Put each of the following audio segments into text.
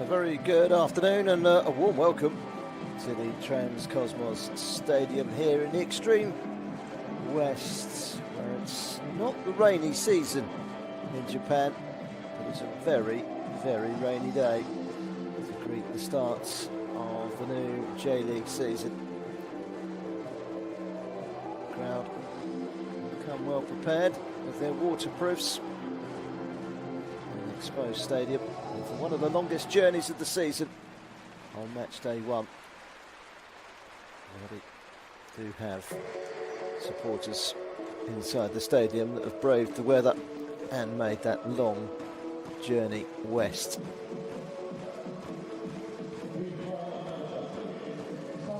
Very good afternoon and a warm welcome to the Transcosmos Stadium here in the extreme west, where it's not the rainy season in Japan, but it's a very, very rainy day to greet the start of the new J-League season. The crowd come well prepared with their waterproofs. Exposed stadium for one of the longest journeys of the season on match day one. We do have supporters inside the stadium that have braved the weather and made that long journey west.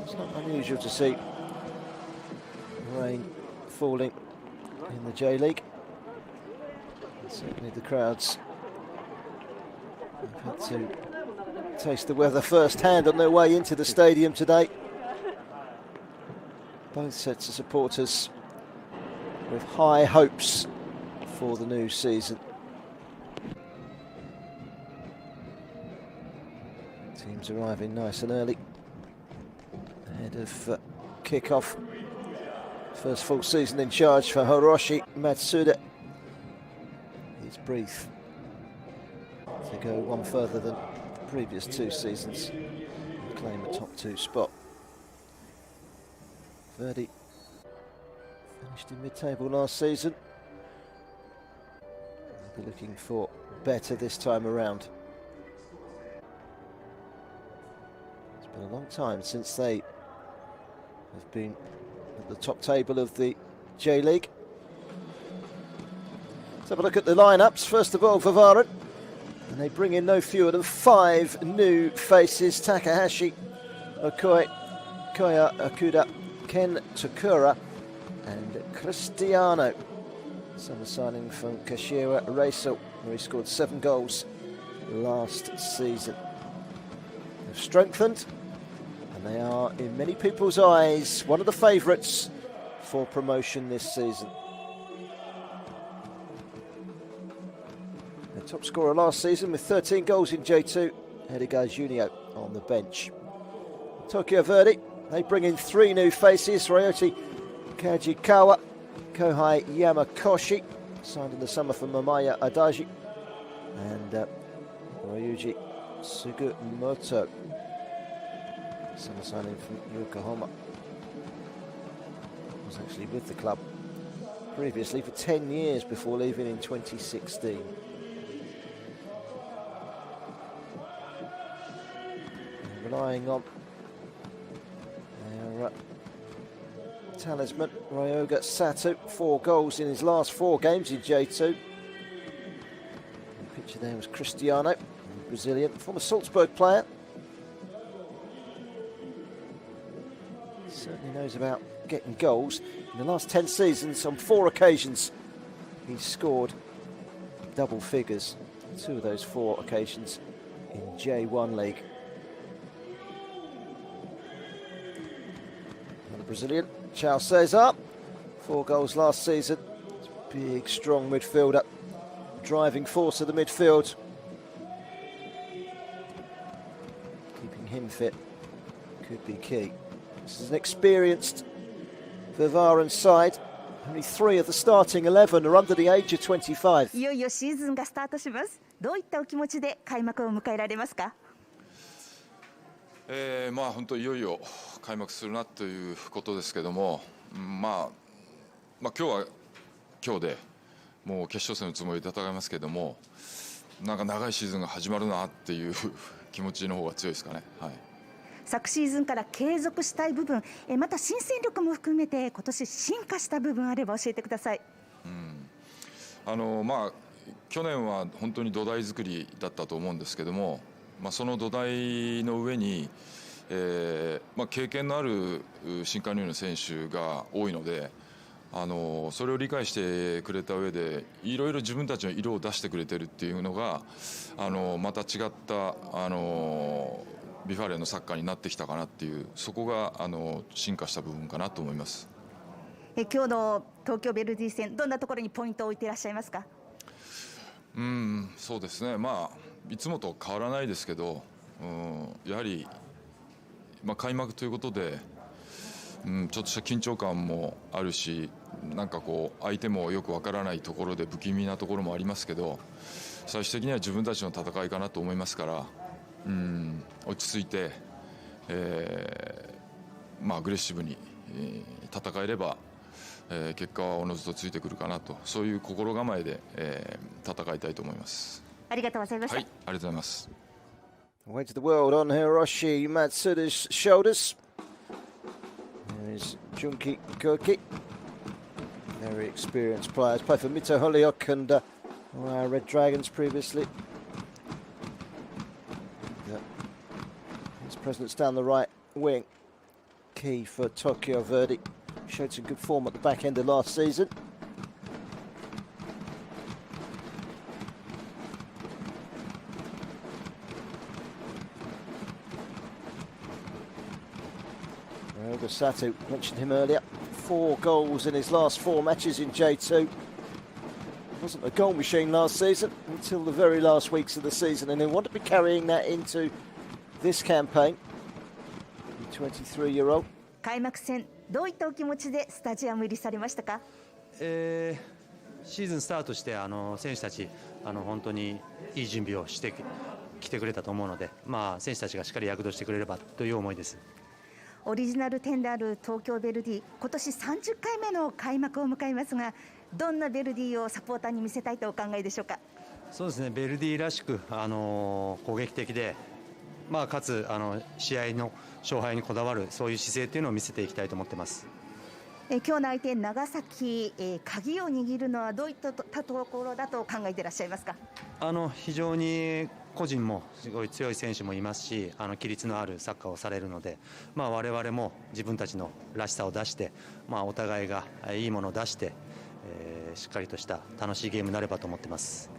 It's not unusual to see rain falling in the J-League. Certainly the crowds have had to taste the weather firsthand on their way into the stadium today. Both sets of supporters with high hopes for the new season. Teams arriving nice and early ahead of kick-off. First full season in charge for Hiroshi Matsuda. He's brief to go one further than the previous two seasons and claim a top two spot. Verdy finished in mid-table last season. They'll be looking for better this time around. It's been a long time since they have been at the top table of the J-League. Let's have a look at the lineups. First of all, V Varen. And they bring in no fewer than 5 new faces: Takahashi Okoi, Koya Akuda, Ken Takura and Cristiano. Summer signing from Kashiwa Reisel, where he scored 7 goals last season. They've strengthened, and they are, in many people's eyes, one of the favourites for promotion this season. The top scorer last season with 13 goals in J2, Edgar Junio on the bench. Tokyo Verdy, they bring in 3 new faces: Ryoti Kajikawa, Kohai Yamakoshi, signed in the summer from MEIJI Adaji, and Ryuji Sugimoto, summer signing from Yokohama. Was actually with the club previously for 10 years before leaving in 2016. Relying on their talisman, Ryoga Sato, 4 goals in his last 4 games in J2. The picture there was Cristiano, Brazilian, former Salzburg player. Certainly knows about getting goals. In the last 10 seasons, on 4 occasions, he's scored double figures. 2 of those 4 occasions in J1 League. Brazilian, Chao Cesar, 4 goals last season. Big, strong midfielder, driving force of the midfield. Keeping him fit could be key. This is an experienced V Varen side. Only 3 of the starting 11 are under the age of 25. いよいよシーズンがスタートします。どういったお気持ちで開幕を迎えられますか？本当いよいよ開幕するなということですけども、今日は今日でもう決勝戦のつもりで戦いますけども、なんか長いシーズンが始まるなっていう気持ちの方が強いですかね。はい。昨シーズンから継続したい部分、また新戦力も含めて今年進化した部分あれば教えてください。去年は本当に土台作りだったと思うんですけども。その土台の上に、経験のある新加入の選手が多いので、それを理解してくれた上でいろいろ自分たちの色を出してくれてるっていうのがまた違ったビファレンのサッカーになってきたかなっていう、そこが進化した部分かなと思います。今日の東京ヴェルディ戦、どんなところにポイントを置いていらっしゃいますか？そうですね、いつもと変わらないですけど、やはり、開幕ということで、ちょっとした緊張感もあるし、なんかこう相手もよくわからないところで不気味なところもありますけど、最終的には自分たちの戦いかなと思いますから、落ち着いて、アグレッシブに、戦えれば、結果はおのずとついてくるかなと、そういう心構えで、戦いたいと思います。ありがとうございました。はい、ありがとうございます。Weight of the world on Hiroshi Matsuda's shoulders. There is Junki Koki. Very experienced players. Played for Mito Holyoke and Red Dragons previously. His presence down the right wing. Key for Tokyo Verdy. Showed some good form at the back end of last season. Sato, mentioned him earlier. 4 goals in his last 4 matches in J2. Wasn't a goal machine last season until the very last weeks of the season, and they want to be carrying that into this campaign. The 23-year-old. 開幕戦、どういったお気持ちでスタジアム入りされましたか？シーズンスタートして選手たち本当にいい準備をしてきてくれたと思うので、選手たちがしっかり躍動してくれればという思いです。オリジナル10である東京ヴェルディ、今年30回目の開幕を迎えますが、どんなヴェルディをサポーターに見せたいとお考えでしょうか？そうですね、ヴェルディらしく、攻撃的で、かつ試合の勝敗にこだわるそういう姿勢というのを見せていきたいと思ってます。今日の相手長崎、鍵を握るのはどういったところだと考えていらっしゃいますか？非常に個人もすごい強い選手もいますし、規律のあるサッカーをされるので、我々も自分たちのらしさを出して、お互いがいいものを出して、しっかりとした楽しいゲームになればと思ってます。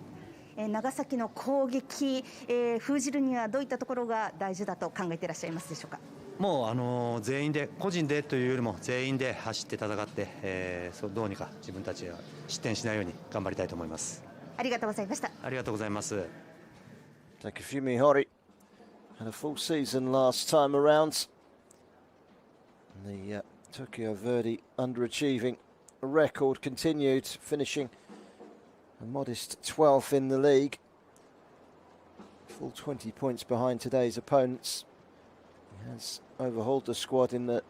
長崎の攻撃、封じるにはどういったところが大事だと考えていらっしゃいますでしょうか？もう全員で、個人でというよりも全員で走って戦って、どうにか自分たちが失点しないように頑張りたいと思います。ありがとうございました。ありがとうございます。Takafumi Hori had a full season last time around. The Tokyo Verdy underachieving record continued, finishing a modest 12th in the league. Full 20 points behind today's opponents. He has overhauled the squad in the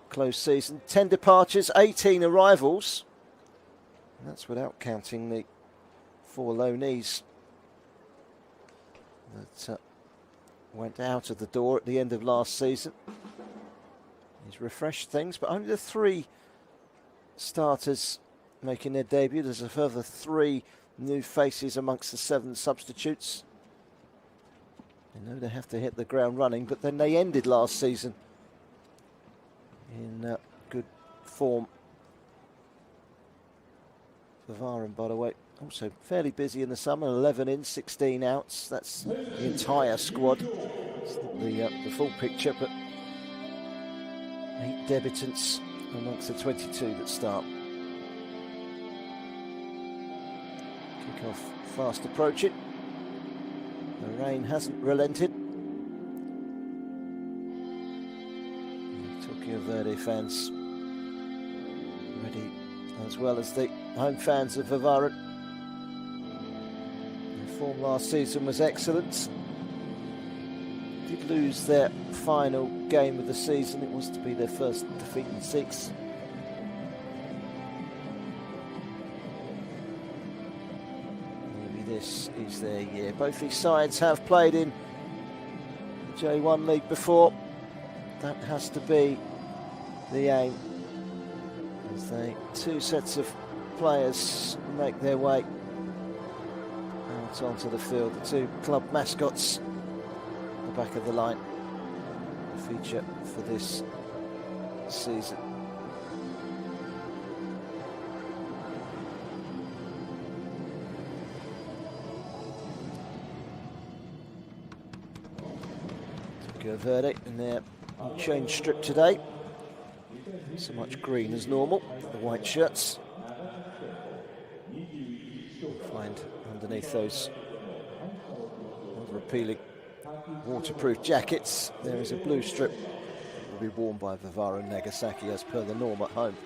close season. 10 departures, 18 arrivals. And that's without counting the 4 loanees that went out of the door at the end of last season. He's refreshed things, but only the 3 starters making their debut. There's a further 3 new faces amongst the 7 substitutes. They know they have to hit the ground running, but then they ended last season in good form. V Varen, by the way, also fairly busy in the summer, 11 in, 16 outs. That's the entire squad. It's not the full picture, but 8 debutants amongst the 22 that start. Kick-off fast approaching. The rain hasn't relented. Tokyo Verdy fans ready, as well as the home fans of V Varen. Their form last season was excellent. Did lose their final game of the season. It was to be their first defeat in 6. Maybe this is their year. Both these sides have played in the J1 League before. That has to be the aim, as they 2 sets of players make their way out onto the field. The 2 club mascots at the back of the line, a feature for this season. Tokyo Verdy in their change strip today. So much green as normal, the white shirts. Find underneath those rather appealing waterproof jackets. There is a blue strip that will be worn by V Varen Nagasaki as per the norm at home.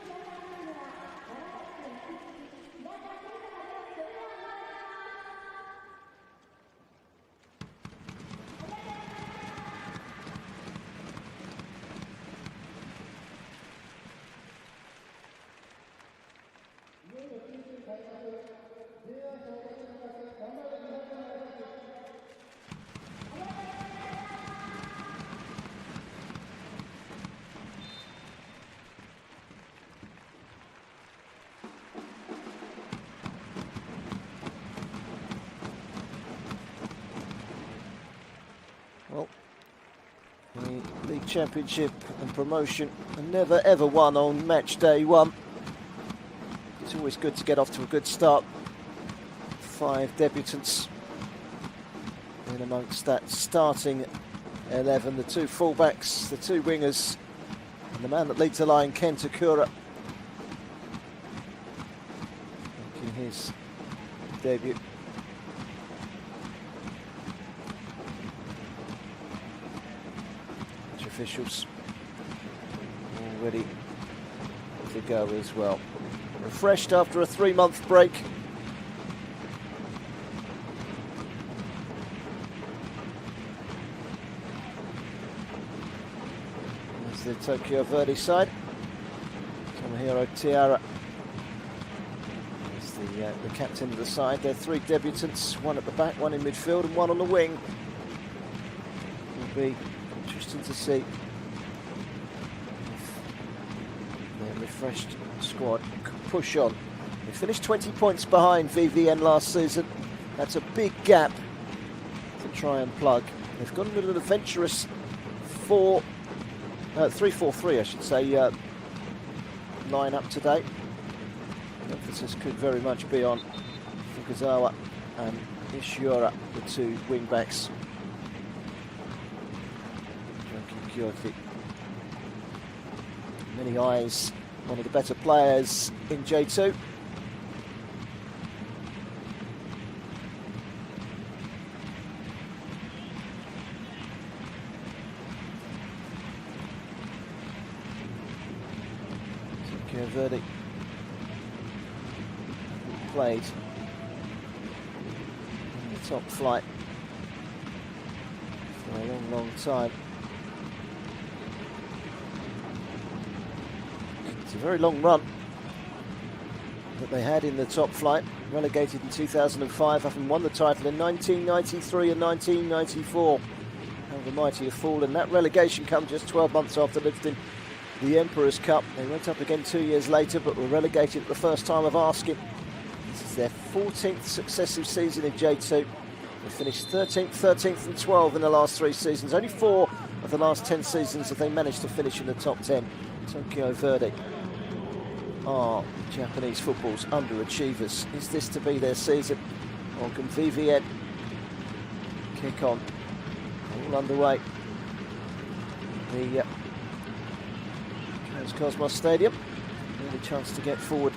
Well, the League Championship and promotion are never ever won on match day one. It's always good to get off to a good start. 5 debutants in amongst that starting 11. The 2 fullbacks, the 2 wingers, and the man that leads the line, Ken Takura, making his debut. Officials already to go as well. Refreshed after a 3-month break. There's the Tokyo Verdy side. Tomohiro Tiara is the captain of the side. There are 3 debutants, 1 at the back, 1 in midfield and 1 on the wing. Will be interesting to see if their refreshed squad can push on. They finished 20 points behind VVN last season. That's a big gap to try and plug. They've got a little adventurous 3-4-3, I should say, line up today. The emphasis could very much be on Fukuzawa and Ishiura, the 2 wing backs. Many eyes, one of the better players in J2. Tokyo Verdy played in the top flight for a long, long time. It's a very long run that they had in the top flight. Relegated in 2005, having won the title in 1993 and 1994. How the mighty have fallen. That relegation comes just 12 months after lifting the Emperor's Cup. They went up again 2 years later, but were relegated at the first time of asking. This is their 14th successive season in J2. They finished 13th, 13th and 12th in the last 3 seasons. Only 4 of the last 10 seasons have they managed to finish in the top 10. Tokyo Verdy are Japanese football's underachievers. Is this to be their season? Or can VVN kick on? All underway. The Transcosmos Stadium. Really a chance to get forward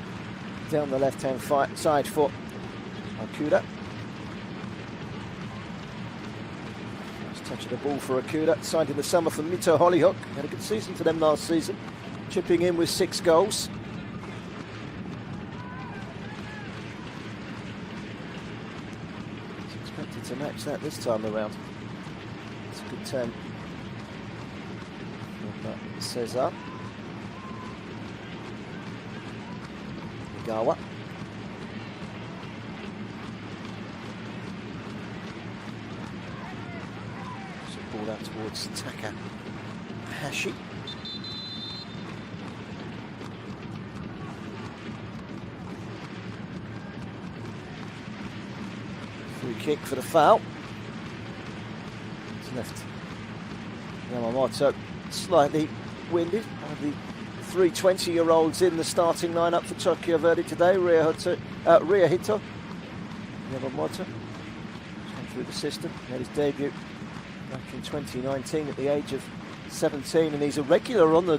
down the left-hand side for Akuda. First touch of the ball for Akuda. Signed in the summer for Mito Hollyhock. Had a good season for them last season. Chipping in with 6 goals. He's expected to match that this time around. It's a good turn. Cesar. Gawa. Ball out towards Takahashi. Free kick for the foul. It's left Yamamoto slightly winded. One of the 3 20-year-olds in the starting lineup for Tokyo Verdy today. Ryohito Yamamoto came through the system. He had his debut back in 2019 at the age of 17, and he's a regular on the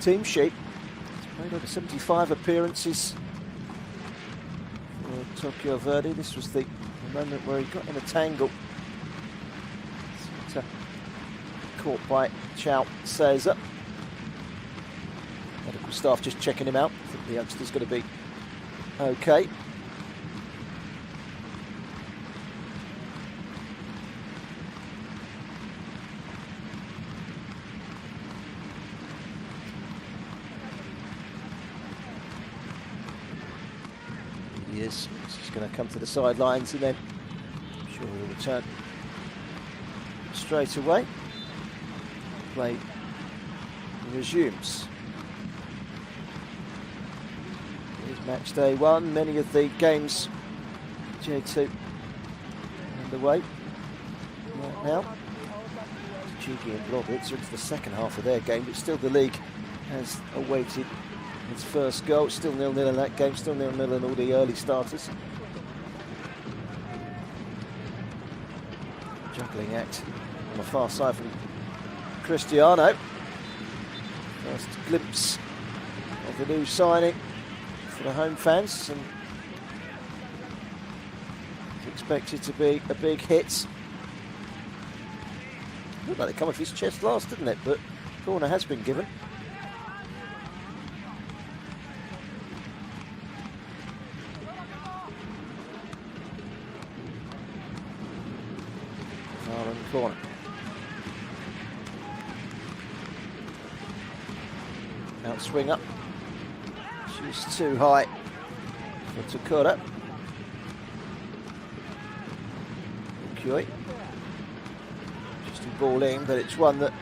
team sheet. He's played over 75 appearances for Tokyo Verdy. This was the moment where he got in a tangle. Caught by Chow Seiza. Medical staff just checking him out. I think the youngster's going to be okay. He is. He's just going to come to the sidelines and then I'm sure he'll return straight away. Play resumes. Here's match day 1. Many of the games J2 underway right now. Cheeky and Roberts are into the second half of their game, but still the league has awaited its first goal. Still 0-0 in that game, still 0-0 in all the early starters. Juggling act on the far side from Cristiano. First glimpse of the new signing for the home fans, and it's expected to be a big hit. Looked like it come off his chest last, didn't it? But corner has been given. Varen corner. Out swing up. She's too high for Takura. Kyoi. Ball in, but it's one that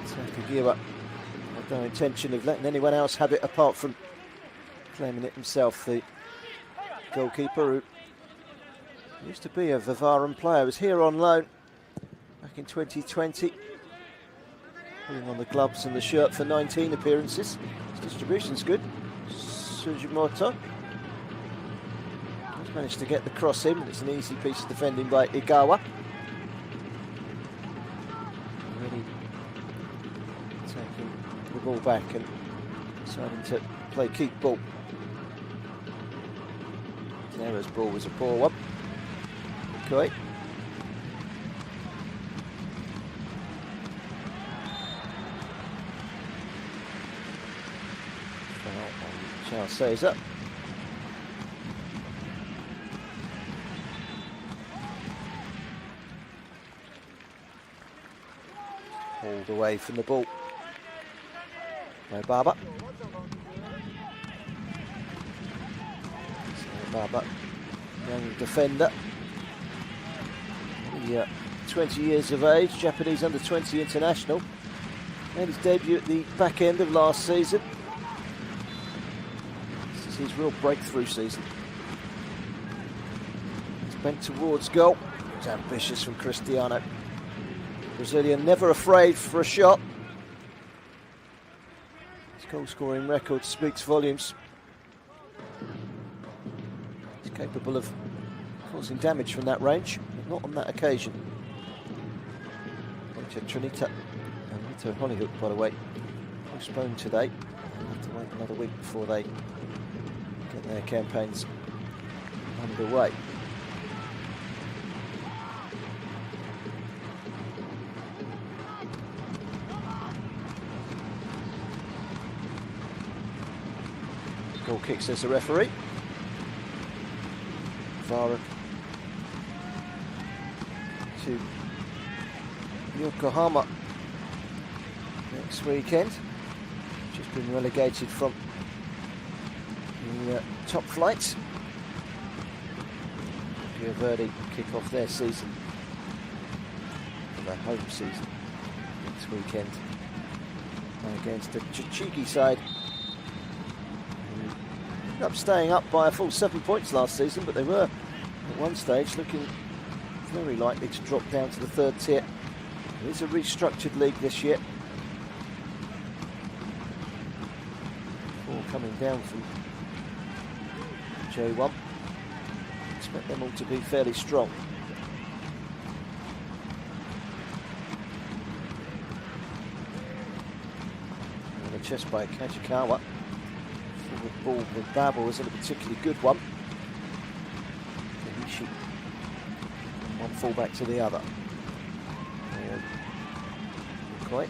Takagiwa had no intention of letting anyone else have it apart from claiming it himself. The goalkeeper, who used to be a V Varen player, was here on loan back in 2020, putting on the gloves and the shirt for 19 appearances. His distribution's good. Sujimoto has managed to get the cross in, but it's an easy piece of defending by Igawa. Ball back and deciding to play keep ball. Zera's ball was a poor one. Okay. Chow Seiza. Pulled away from the ball. No Baba. Baba, young defender. 20 years of age, Japanese under-20 international. Made his debut at the back end of last season. This is his real breakthrough season. He's bent towards goal. It's ambitious from Cristiano. Brazilian never afraid for a shot. Goal-scoring record speaks volumes. He's capable of causing damage from that range, but not on that occasion. Trinita and Mito Hollyhook, by the way, postponed today. They'll have to wait another week before they get their campaigns underway. Goal kick, says the referee. Varen to Yokohama next weekend. Just been relegated from the top flight. Tokyo Verdy kick off their season, their home season, next weekend against the Chichigi side. Up staying up by a full 7 points last season, but they were at one stage looking very likely to drop down to the third tier. It is a restructured league this year. All coming down from J1. Expect them all to be fairly strong. And the chest by Kajikawa. The ball with Babel wasn't a particularly good one. One full back to the other. Quite.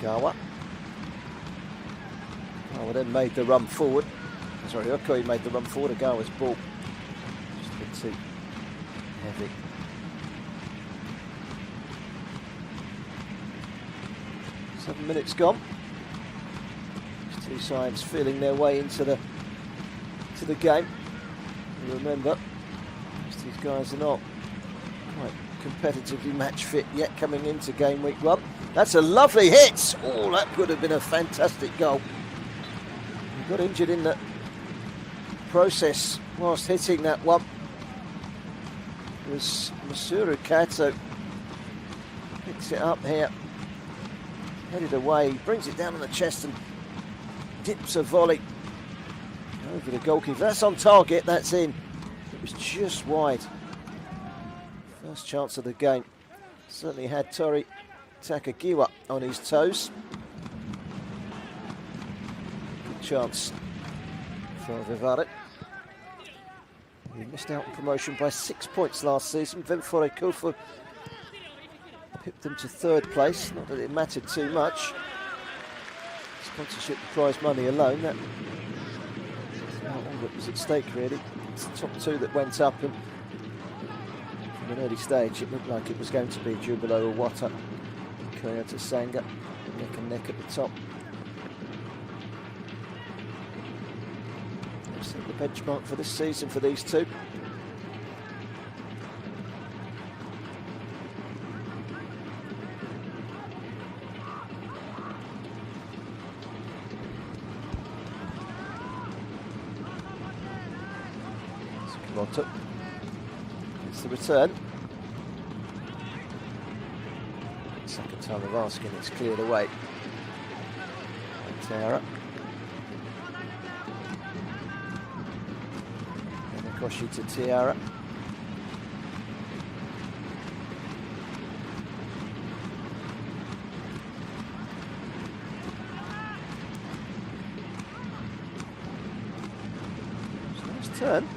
Gawa then made the run forward. Sorry, Okoi made the run forward. Agawa's ball just a bit too heavy. Seven minutes gone. These two sides feeling their way into the game. And remember, these guys are not quite competitively match fit yet coming into game week 1. That's a lovely hit. Oh, that could have been a fantastic goal. He got injured in the process whilst hitting that one. It was Masuru Kato. Picks it up here. Headed away, brings it down on the chest and dips a volley over the goalkeeper. That's on target, that's in. It was just wide. First chance of the game. Certainly had Tori Takagiwa on his toes. Good chance for V Varen. He missed out on promotion by 6 points last season. Ventfore Kofu pipped them to 3rd place. Not that it mattered too much. Sponsorship and prize money alone, that's not all that was at stake really. It's the top 2 that went up, and from an early stage it looked like it was going to be Jubilo Owata and Kyoto Sanga neck and neck at the top. They've set the benchmark for this season for these two. It's the return. Second time of asking, it's cleared away. Tiara. And Koshi to Tiara. Nice turn.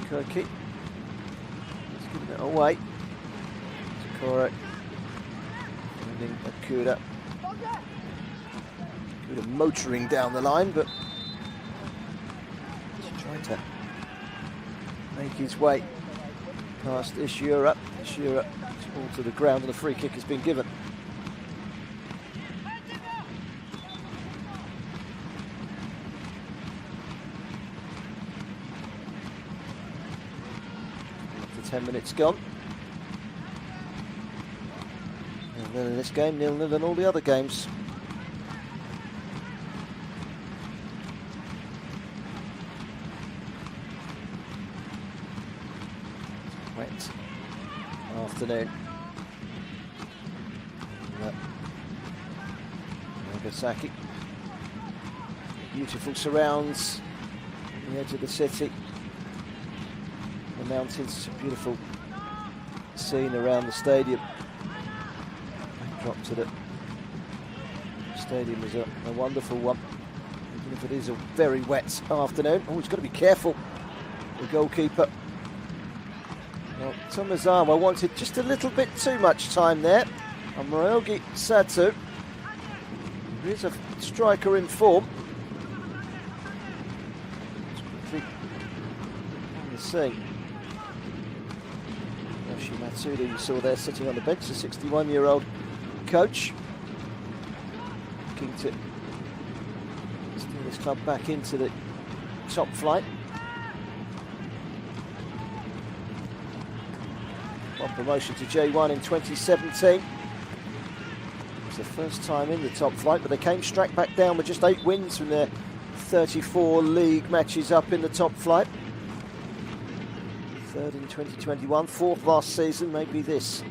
Kirky. He's giving it away. Takora. Finding Akuda. Akuda motoring down the line, but he's trying to make his way past Ishura. Ishura all to the ground, and a free kick has been given. After 10 minutes gone. And then in this game, 0-0 and all the other games. Wet afternoon. Nagasaki. Beautiful surrounds on the edge of the city. The mountains, a beautiful scene around the stadium. Drop to the stadium is a wonderful one, even if it is a very wet afternoon. Oh, he's got to be careful, the goalkeeper. Well, Tomizawa wanted just a little bit too much time there. And Muraogi Sato, who is a striker in form, quickly on the scene. Yoshi Matsuda, you saw there sitting on the bench, the 61-year-old coach, looking to steer this club back into the top flight. One promotion to J1 in 2017. It was the first time in the top flight, but they came straight back down with just 8 wins from their 34 league matches up in the top flight. 3rd in 2021, 4th last season, maybe this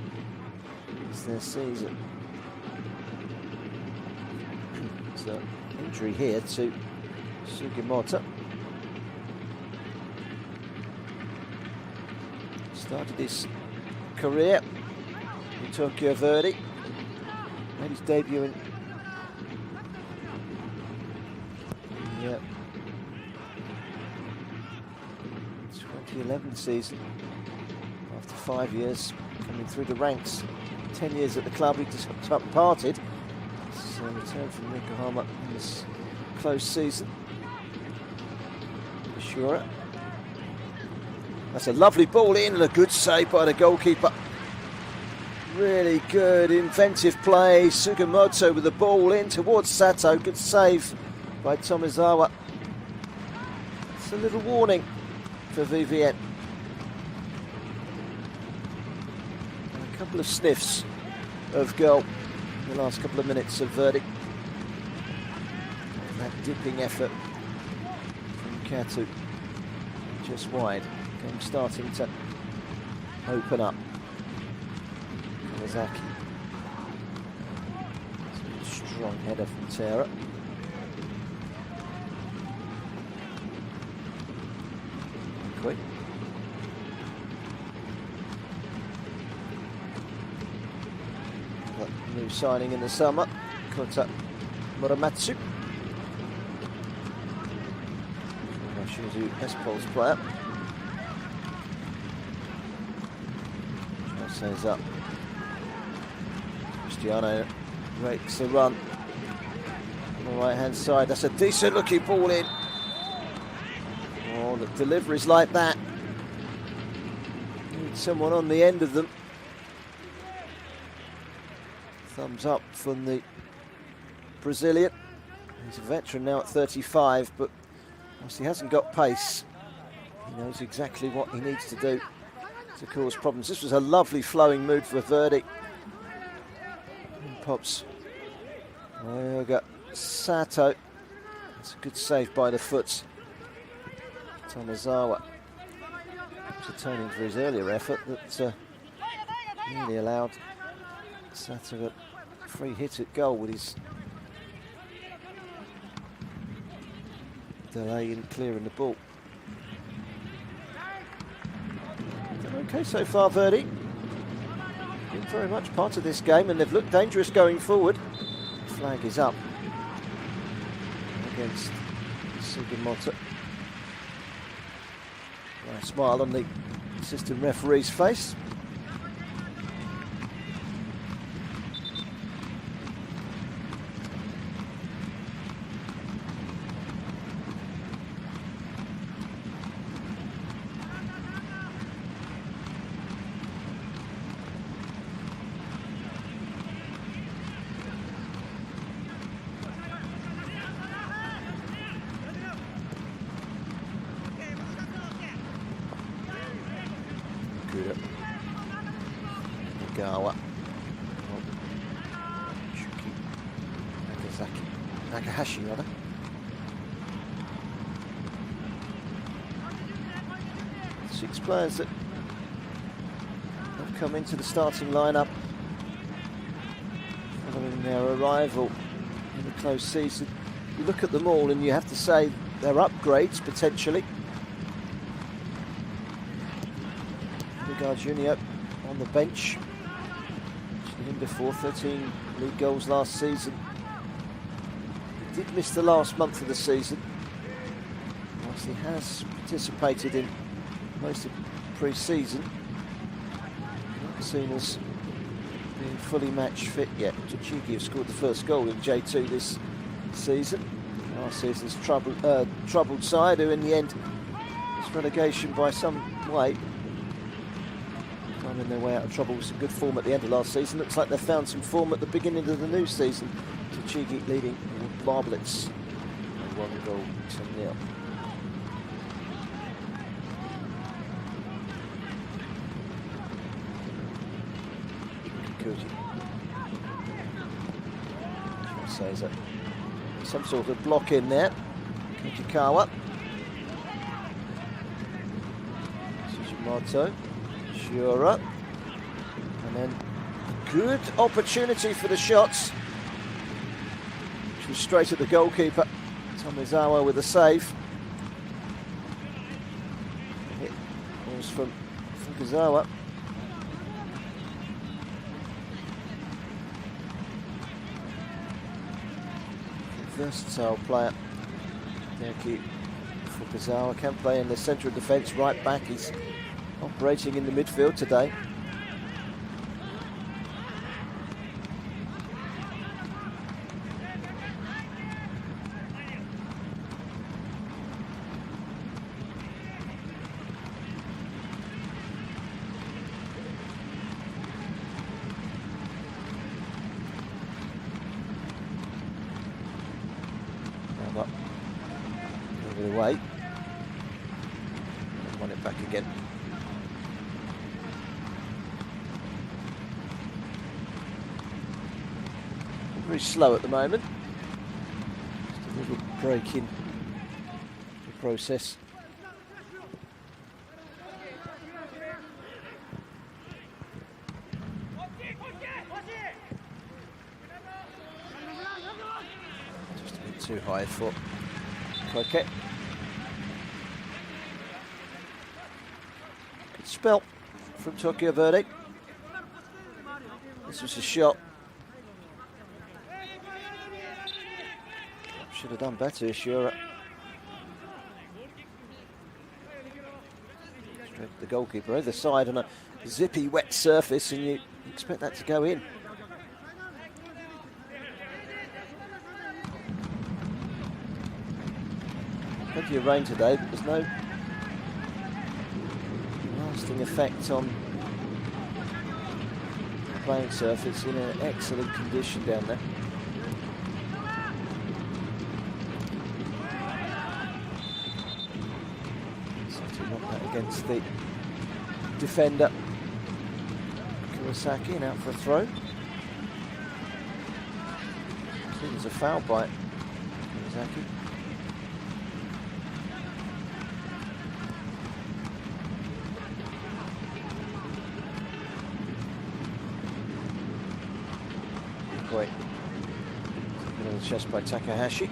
is their season. There's an injury here to Sugimoto. Started his career in Tokyo Verdy. Made his debut in 2011 season. After 5 years coming through the ranks. 10 years at the club, he just departed. So return from Yokohama in this close season. Sure. That's a lovely ball in and a good save by the goalkeeper. Really good, inventive play. Sugimoto with the ball in towards Sato. Good save by Tomizawa. It's a little warning for VVN. And a couple of sniffs of goal in the last couple of minutes of Verdy. That dipping effort from Katu. Just wide. Game starting to open up. Nagasaki. Strong header from Tera. Quick. New signing in the summer, Kota Muramatsu. Shizu Espol's player. Says up. Cristiano rakes the run on the right hand side. That's a decent looking ball in. Oh, the deliveries like that. Need someone on the end of them. Thumbs up from the Brazilian. He's a veteran now at 35, but whilst he hasn't got pace, he knows exactly what he needs to do to cause problems. This was a lovely flowing mood for Verdy. And pops Ryoga Sato. It's a good save by the foot. Tomizawa atoning for his earlier effort that nearly allowed Sato a free hit at goal with his delay in clearing the ball. Okay, so far Verdy been very much part of this game, and they've looked dangerous going forward. The flag is up against Sugimoto. A smile on the assistant referee's face. Nagawa. Nagahashi rather. Six players that have come into the starting lineup following their arrival in the close season. You look at them all and you have to say they're upgrades potentially. Junior on the bench. In before 13 league goals last season. He did miss the last month of the season. Whilst he has participated in most of pre-season, not seen as being fully match fit yet. Tsuchigi have scored the first goal in J2 this season. Last season's troubled side, who in the end was relegation by some way. Finding their way out of trouble with some good form at the end of last season. Looks like they've found some form at the beginning of the new season. Tsuchigi leading Barblitz 1-0. Kikuchi says that some sort of block in there. Kujikawa. Sugimoto. Shura. And then good opportunity for the shots. Which was straight at the goalkeeper. Tomizawa with a save. It was from Fukuzawa. Versatile player. Naoki Fukuzawa can play in the centre of defence, right back. He's operating in the midfield today. Give it away. Won it back again. Very slow at the moment. Just a little break in the process. Just a bit too high for Koike. Good spell from Tokyo Verdy. This was a shot. Should have done better, Shura. Straight to the goalkeeper, either side on a zippy wet surface, and you expect that to go in. Plenty of rain today, but there's no lasting effect on the playing surface. In an excellent condition down there. Against the defender Kawasaki, and out for a throw. I think there's a foul by Kawasaki. Great. Taken on the chest by Takahashi.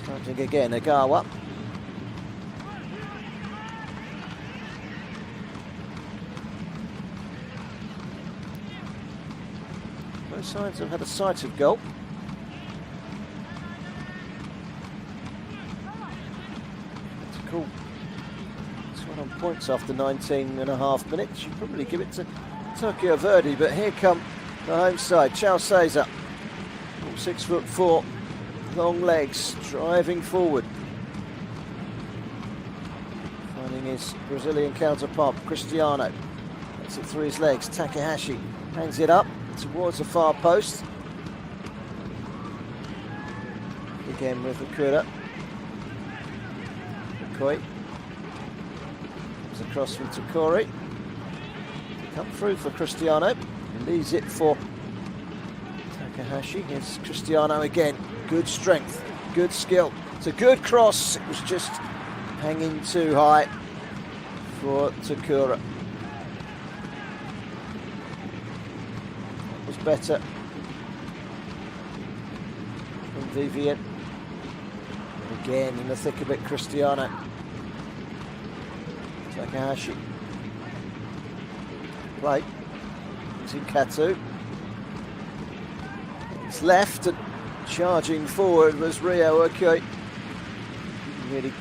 Starting again, Agawa. Both sides have had a sight of goal. That's cool. It's one on points after 19.5 minutes. You'd probably give it to Tokyo Verdy, but here come the home side. Chao Cesar, 6'4". Long legs, driving forward. Finding his Brazilian counterpart, Cristiano. Gets it through his legs. Takahashi hangs it up towards the far post. Again with Okura. Okoi. Comes across from Takori. Come through for Cristiano. Leaves it for Takahashi. Here's Cristiano again. Good strength, good skill. It's a good cross. It was just hanging too high for Takura. It was better from V Varen. Again in the thick of it, Cristiano. Takahashi. Play. It's in Katu. It's left and charging forward was Rio Okoi. Really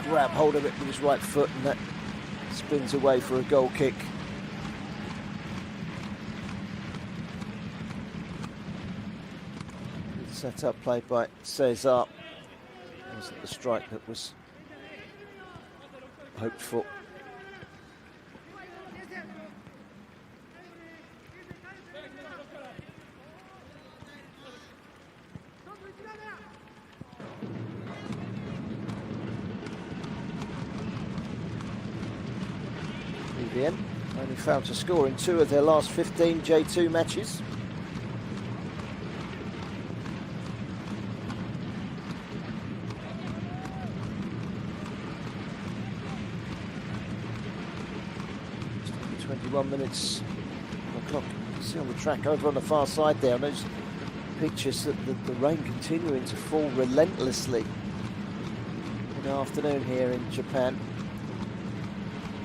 grab hold of it with his right foot, and that spins away for a goal kick. Good set up play by Cesar. Wasn't the strike that was hoped for. Only failed to score in 2 of their last 15 J2 matches. Just 21 minutes on the clock. You can see on the track over on the far side there, on those pictures, that the rain continuing to fall relentlessly in the afternoon here in Japan.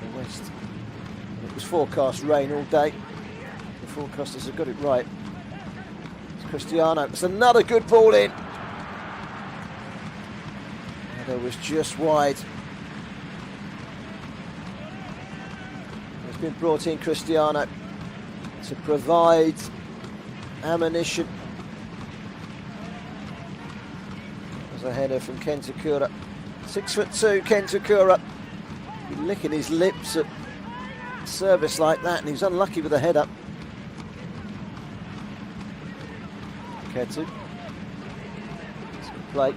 In the west. It was forecast rain all day. The forecasters have got it right. It's Cristiano. It's another good ball in. Header was just wide. It's been brought in, Cristiano, to provide ammunition. There's a header from Ken Takura. 6'2", Ken Takura. Licking his lips at service like that, and he's unlucky with the head up. Ketu. Play.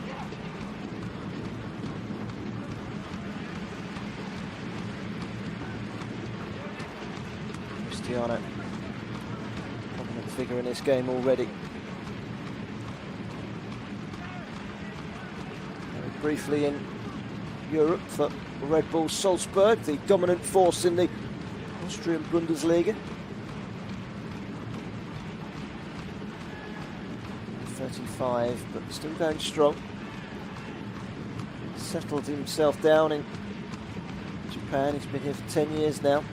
Cristiano, prominent figure in this game already. Very briefly in Europe for Red Bull Salzburg, the dominant force in the Austrian Bundesliga. 35, but still going strong. Settled himself down in Japan. He's been here for 10 years now,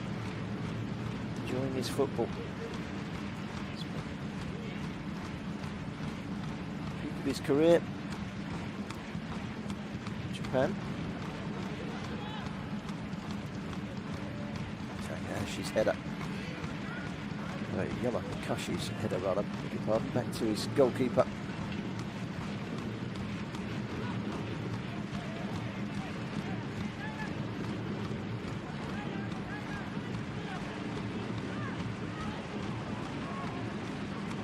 enjoying his football. Peak of his career in Japan. Takahashi's header. Yamakashi's header rather, beg your pardon, back to his goalkeeper.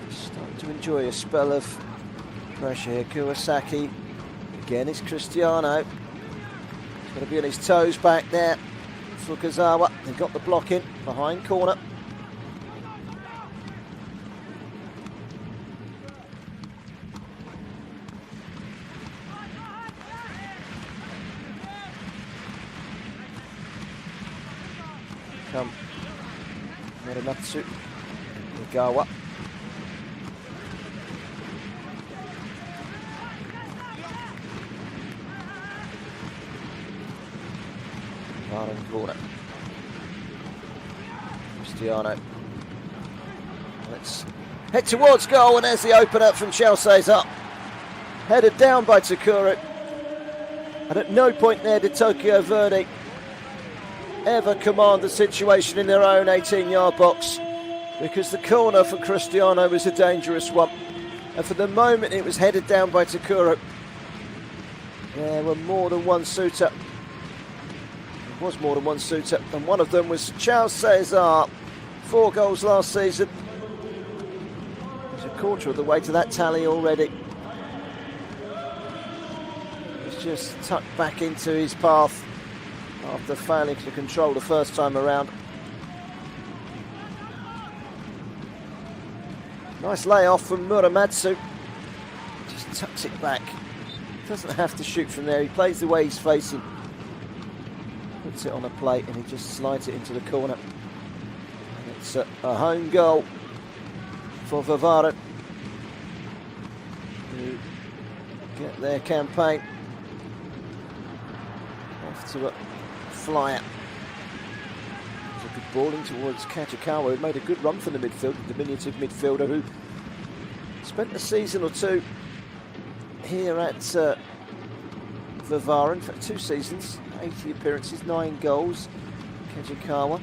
Starting to enjoy a spell of pressure here. Kuwasaki, again it's Cristiano. He's got to be on his toes back there. Fukuzawa, they got the block in, behind corner. Come, Muramatsu, Igawa. Varen corner. Cristiano. Let's head towards goal, and there's the opener from Chelsea's up. Headed down by Takuru. And at no point there did Tokyo Verdy ever command the situation in their own 18-yard box, because the corner for Cristiano was a dangerous one, and for the moment it was headed down by Takuru. There were more than one suitor. There was more than one suitor, and one of them was Charles Cesar. 4 goals last season. He's a quarter of the way to that tally already. He's just tucked back into his path after failing to control the first time around. Nice layoff from Muramatsu. Just tucks it back. Doesn't have to shoot from there. He plays the way he's facing. Puts it on a plate and he just slides it into the corner. And it's a home goal for V Varen, who get their campaign off to a flyer. A good balling towards Kajikawa, who made a good run for the midfield, the diminutive midfielder who spent a season or two here at V Varen for 2 seasons, 80 appearances, 9 goals. Kajikawa.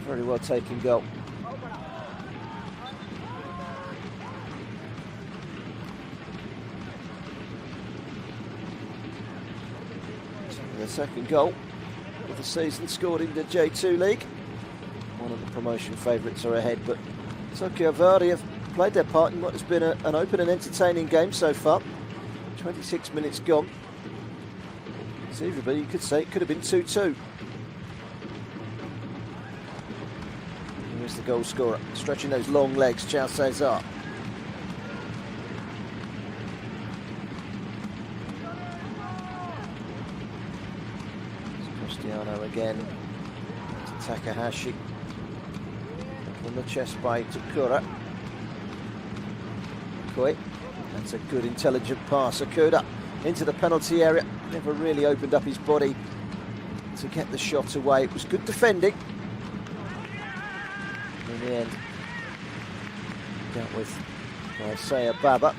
Very well taken goal. The second goal of the season scored in the J2 League. One of the promotion favourites are ahead, but Tokyo Verdy have played their part in what has been an open and entertaining game so far. 26 minutes gone. Conceivably, you could say it could have been 2-2. Here's the goal scorer, stretching those long legs, Charles Cesar. Cristiano again to Takahashi. On the chest by Takura. Koi. That's a good intelligent pass. Akuda into the penalty area. Never really opened up his body to get the shot away. It was good defending. In the end, dealt with by Saya Baba.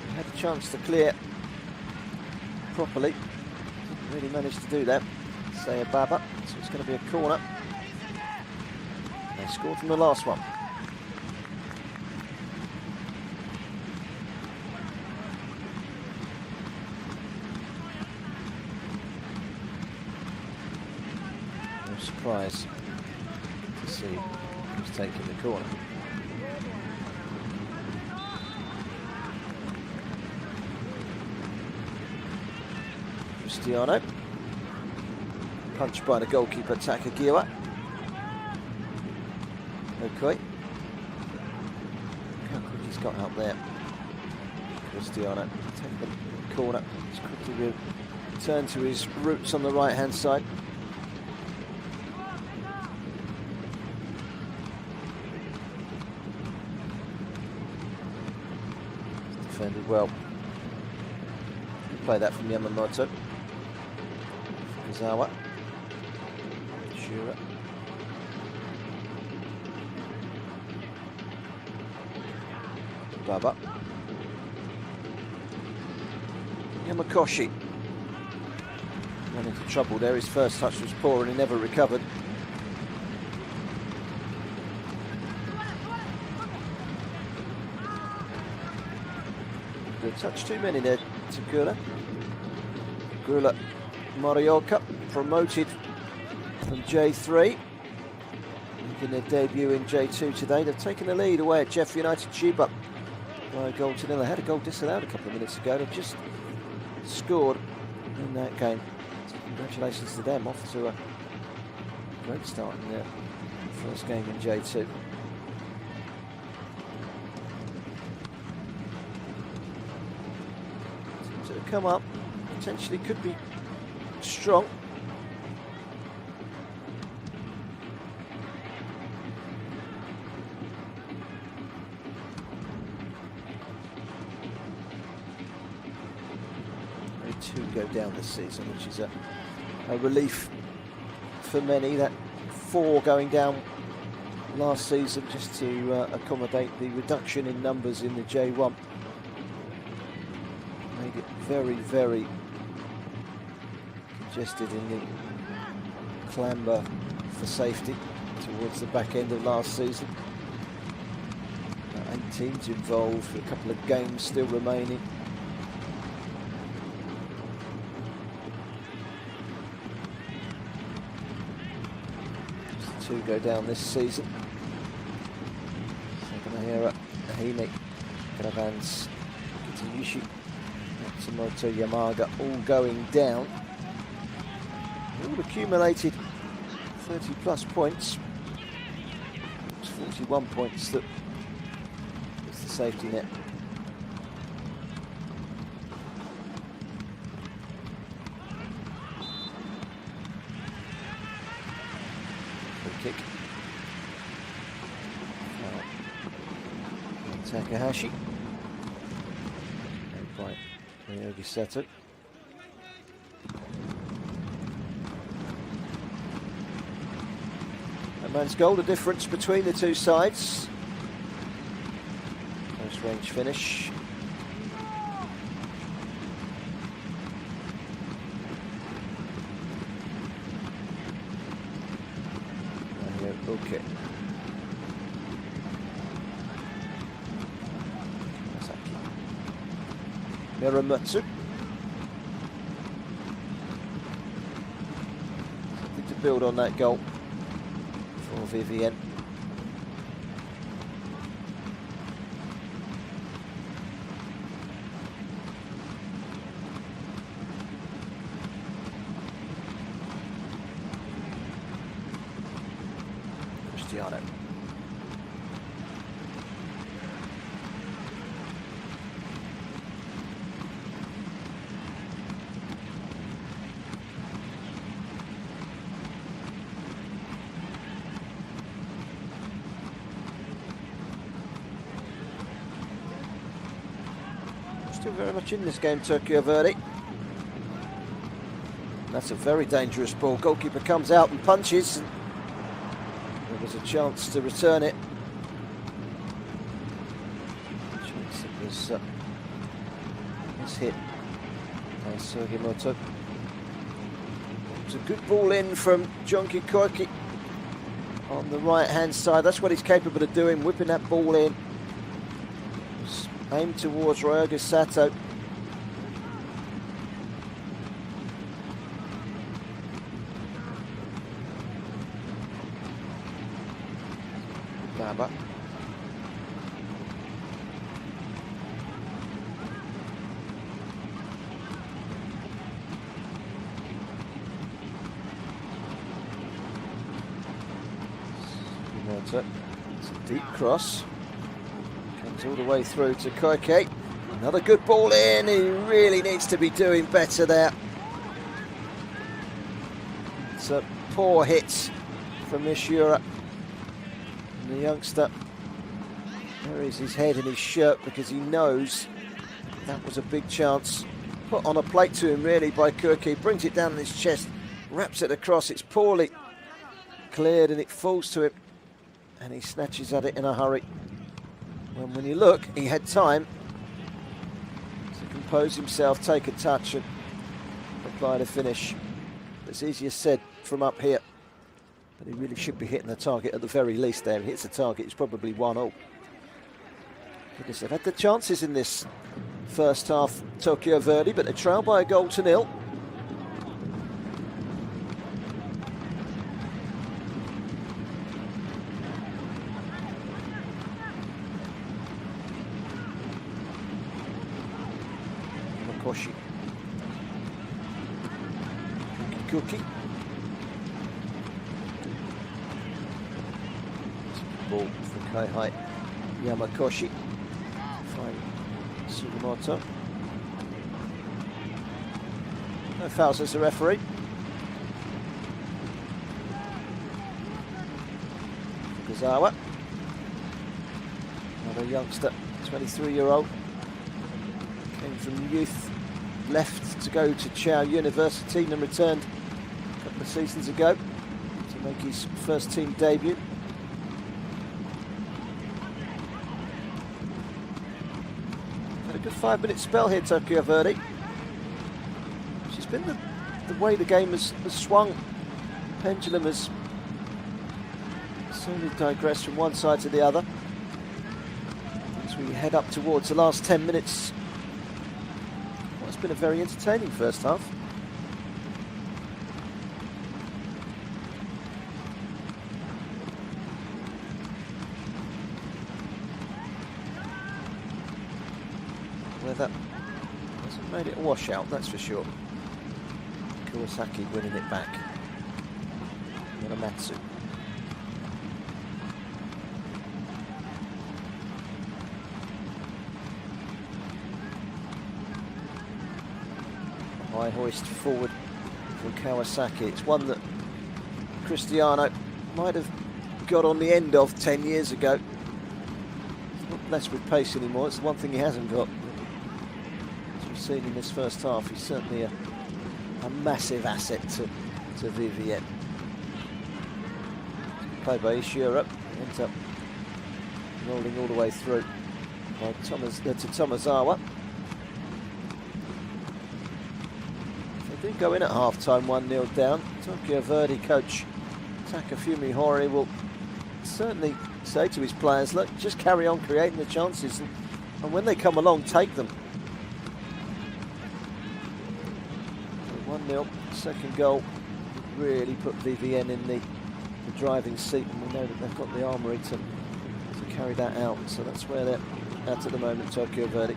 He had a chance to clear properly. Didn't really manage to do that. Saya Baba. So it's going to be a corner. They scored from the last one. surprise to see who's taking the corner. Cristiano. Punched by the goalkeeper Takagiwa. Okay. How quick he's got up there. Cristiano taking the corner. He's quickly return to his roots on the right hand side. He's defended well. Play that from Yamamoto. Fukuzawa. Shura. Baba. Yamakoshi. Ran into trouble there. His first touch was poor and he never recovered. Good touch, too many there to Gula. Gula Morioka promoted from J3, making their debut in J2 today. They've taken the lead away at Jeff United Chiba by a goal to nil. They had a goal disallowed a couple of minutes ago. They've just scored in that game. So congratulations to them, off to a great start in their first game in J2. Teams that have come up potentially could be strong. Two go down this season, which is a relief for many. That 4 going down last season just to accommodate the reduction in numbers in the J1. Made it very, very congested in the clamber for safety towards the back end of last season. 8 teams involved, a couple of games still remaining. Just 2 go down this season. Saganahira, Ahime, Caravans, Kitayushi, Matsumoto, Yamaga, all going down. All accumulated 30 plus points. It's 41 points that is the safety net. Free kick. Takahashi. And by Ryogi Seto. A man's goal, the difference between the two sides. Close range finish. Okay. Miramatsu. Something to build on that goal for Vivian. Cristiano. Still very much in this game, Tokyo Verdy. That's a very dangerous ball. Goalkeeper comes out and punches. And there was a chance to return it. Chance it was hit by Sugimoto. It was a good ball in from Junki Koike on the right hand side. That's what he's capable of doing, whipping that ball in. Aimed towards Ryogi Sato. Sugimoto. It's a deep cross. Comes all the way through to Koike. Another good ball in. He really needs to be doing better there. It's a poor hit from Miura. And the youngster buries his head in his shirt because he knows that was a big chance. Put on a plate to him really by Koike. Brings it down in his chest. Wraps it across. It's poorly cleared and it falls to him. And he snatches at it in a hurry. When you look, he had time to compose himself, take a touch and apply the finish. It's easier said from up here, but he really should be hitting the target at the very least there. If he hits the target, it's probably 1-0. Goodness, they've had the chances in this first half, Tokyo Verdy, but they trail by a goal to 0. Koshi. Cookie. Ball for Keihai Yamakoshi. Find Sugimoto. No fouls as the referee. Fukuzawa. Another youngster, 23-year-old. Came from youth, left to go to Chow University and returned a couple of seasons ago to make his first team debut. Had a good 5-minute spell here, Tokyo Verdy. It's been the way the game has swung. The pendulum has slowly digressed from one side to the other. As we head up towards the last 10 minutes, it's been a very entertaining first half. Weather hasn't made it a washout, that's for sure. Kawasaki winning it back. Muramatsu. High hoist forward from Kawasaki. It's one that Cristiano might have got on the end of 10 years ago. He's not blessed with pace anymore. It's the one thing he hasn't got. As we've seen in this first half, he's certainly a massive asset to V Varen. Played by Ishura, ends up rolling all the way through by to Tomazawa. They do go in at half-time 1-0 down. Tokyo Verdy coach Takafumi Hori will certainly say to his players, look, just carry on creating the chances and when they come along, take them. 1-0, second goal really put V Varen in the driving seat, and we know that they've got the armoury to carry that out, so that's where they're at the moment, Tokyo Verdy.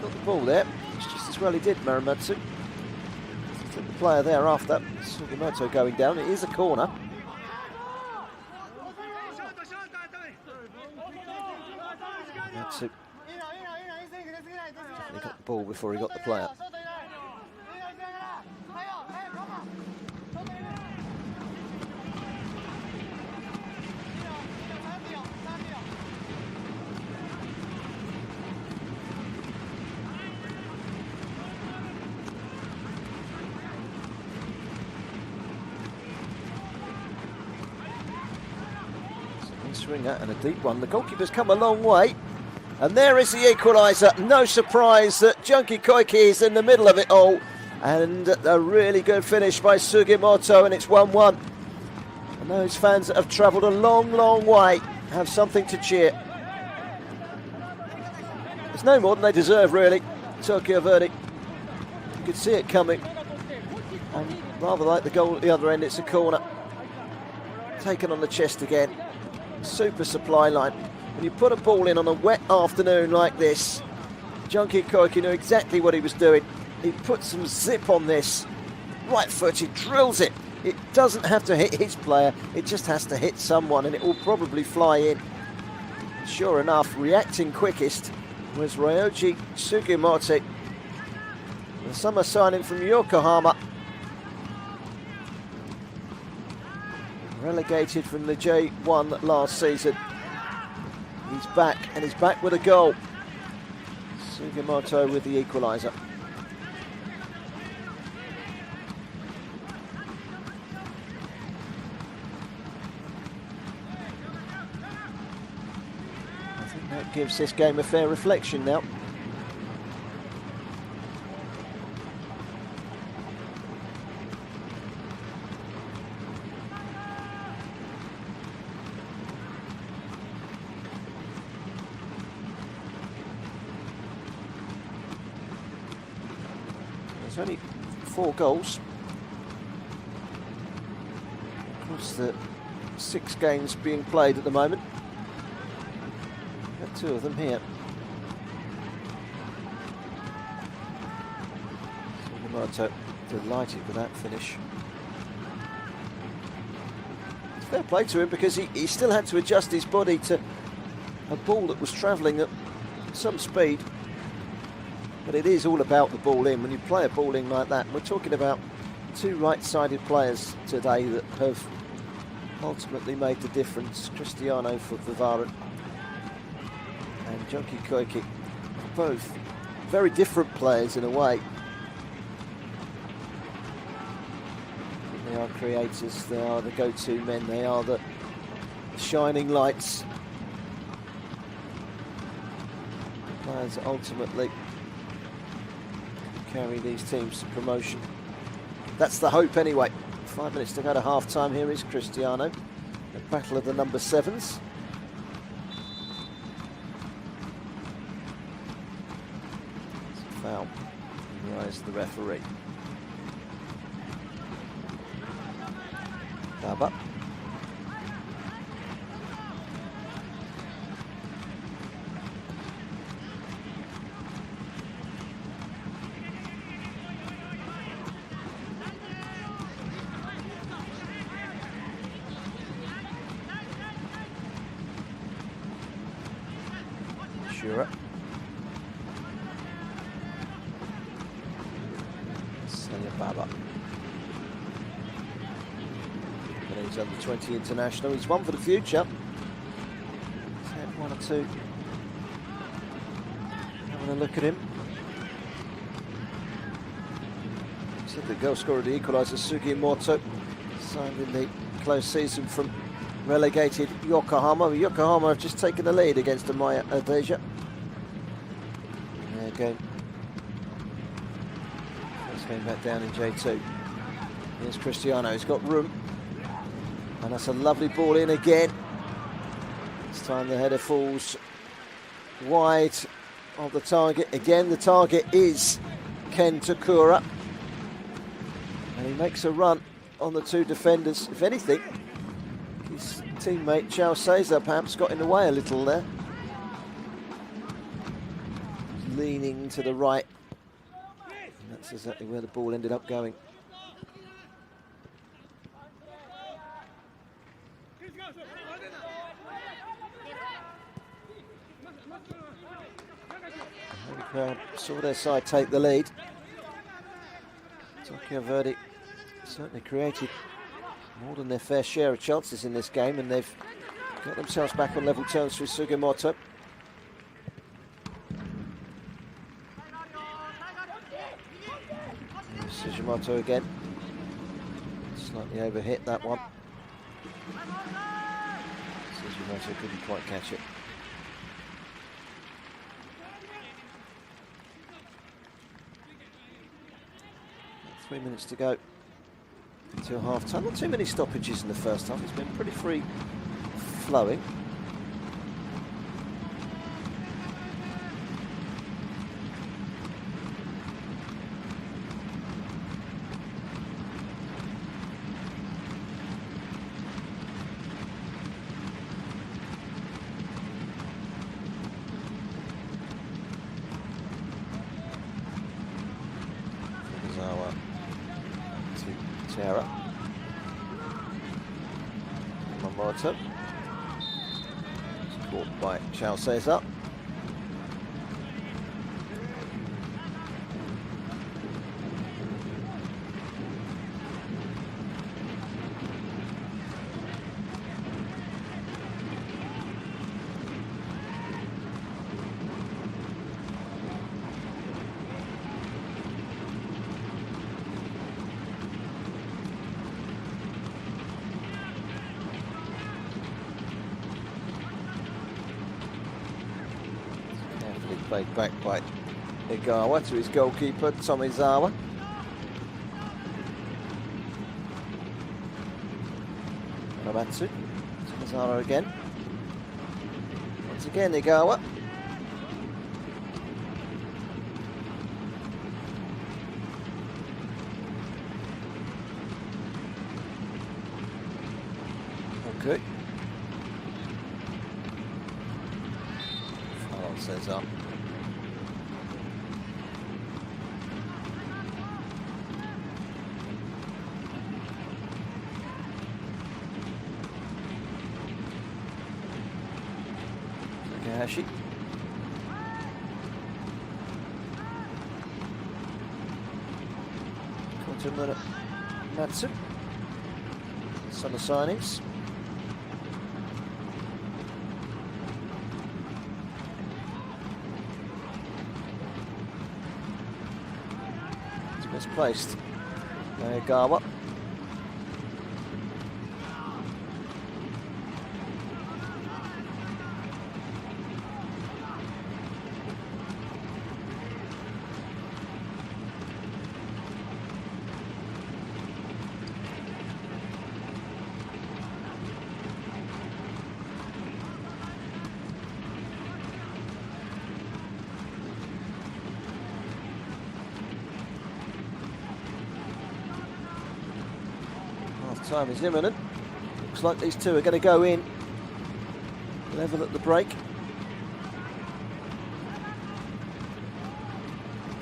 Got the ball there, it's just as well he did, Muramatsu. Took the player there after, Sugimoto going down, it is a corner. Matsu definitely got the ball before he got the player. Swinger and a deep one. The goalkeeper's come a long way. And there is the equaliser. No surprise that Junkie Koike is in the middle of it all. And a really good finish by Sugimoto, and it's 1-1. And those fans that have travelled a long, long way have something to cheer. It's no more than they deserve, really. Tokyo Verdy. You could see it coming. And Rather like the goal at the other end, it's a corner. Taken on the chest again. Super supply line. When you put a ball in on a wet afternoon like this, Junkie Koike knew exactly what he was doing. He put some zip on this. Right foot, he drills it. It doesn't have to hit his player, it just has to hit someone, and it will probably fly in. Sure enough, reacting quickest was Ryoji Sugimoto, the summer signing from Yokohama. Relegated from the J1 last season. He's back, and he's back with a goal. Sugimoto with the equaliser. I think that gives this game a fair reflection now. There's only 4 goals across the 6 games being played at the moment. Got 2 of them here. Sugimoto delighted with that finish. It's fair play to him because he still had to adjust his body to a ball that was travelling at some speed. But it is all about the ball in. When you play a ball in like that, we're talking about 2 right-sided players today that have ultimately made the difference. Cristiano for V Varen and Junkie Koike, both very different players in a way. They are creators, they are the go-to men, they are the shining lights. Players that ultimately carry these teams to promotion. That's the hope anyway. 5 minutes to go to half time. Here is Cristiano. The battle of the number 7s. It's a foul in the eyes of the referee. Daba. Baba. But he's under 20 international. He's one for the future. He's had 1 or 2. Having a look at him. Said the goal scorer, the equaliser, Sugimoto, signed in the close season from relegated Yokohama. Yokohama have just taken the lead against MEIJI YASUDA. There again. First game back down in J2. Here's Cristiano, he's got room. And that's a lovely ball in again. This time the header falls wide of the target. Again, the target is Ken Takura. And he makes a run on the 2 defenders. If anything, his teammate Chao Cesar perhaps got in the way a little there. Leaning to the right. And that's exactly where the ball ended up going. The crowd saw their side take the lead. Tokyo Verdy certainly created more than their fair share of chances in this game, and they've got themselves back on level terms through Sugimoto. Sugimoto again. Slightly overhit that one. Sugimoto couldn't quite catch it. 3 minutes to go until half time. Not too many stoppages in the first half. It's been pretty free flowing. Yara. Yamamoto. Caught by Chao Cesar. Played back by Igawa to his goalkeeper, Tomizawa. Ramatsu. Tomizawa again. Once again, Igawa. Okay. Foul says up. Takahashi. Kotomura Natsu. Summer signings. It's misplaced. Nagawa. Time is imminent. Looks like these two are going to go in. Level at the break.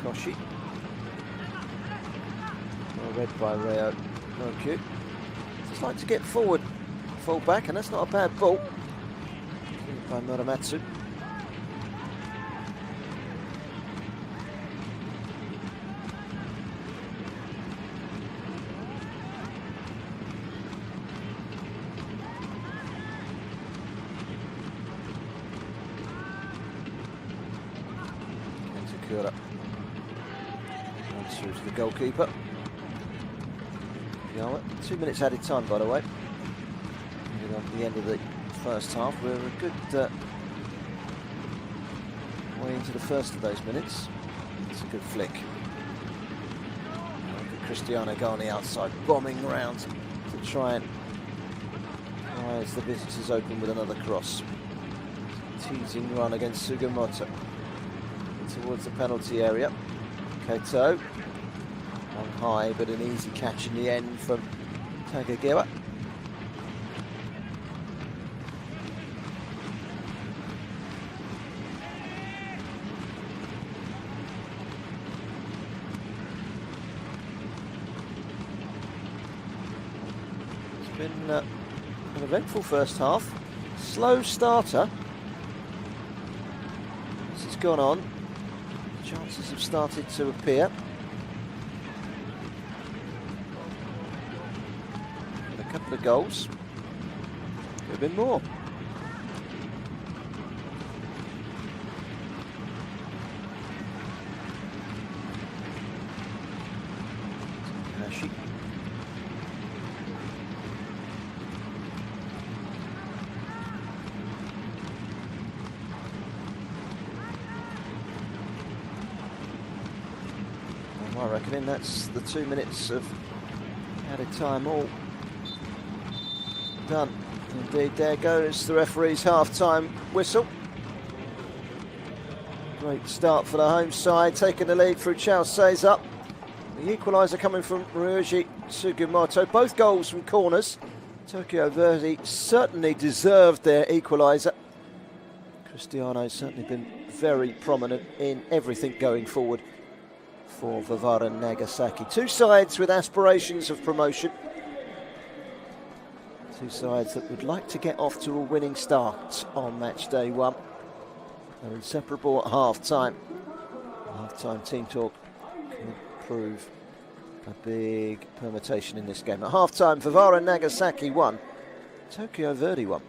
Koshi. Well read by Reo. No cute. Just like to get forward. Fall back, and that's not a bad ball. By Muramatsu. Through to the goalkeeper. Yeah, 2 minutes added time, by the way. At the end of the first half, we're a good way into the first of those minutes. It's a good flick. Cristiano go on the outside, bombing round to try and eyes the visitors open with another cross. Teasing run against Sugimoto towards the penalty area. Kato on high, but an easy catch in the end from Takegawa. It's been an eventful first half. Slow starter. This has gone on. Chances have started to appear. And a couple of goals. Could have been more. Takahashi. I reckon that's the 2 minutes of added time all done. Indeed, there goes the referee's half-time whistle. Great start for the home side, taking the lead through Chao Cesar. The equaliser coming from Ryuji Sugimoto. Both goals from corners. Tokyo Verdy certainly deserved their equaliser. Cristiano's certainly been very prominent in everything going forward for V Varen Nagasaki. Two sides with aspirations of promotion. Two sides that would like to get off to a winning start on match day one. They're inseparable at half-time. Half-time team talk could prove a big permutation in this game. At half-time, V Varen Nagasaki 1, Tokyo Verdy 1.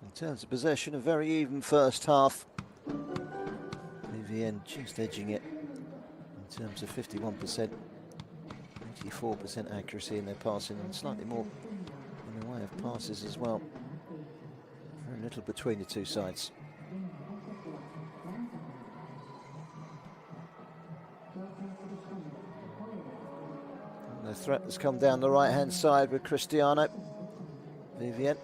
In terms of possession, a very even first half. VVN just edging it in terms of 51%, 84% accuracy in their passing, and slightly more in the way of passes as well. Very little between the two sides. And the threat has come down the right-hand side with Cristiano. VVN.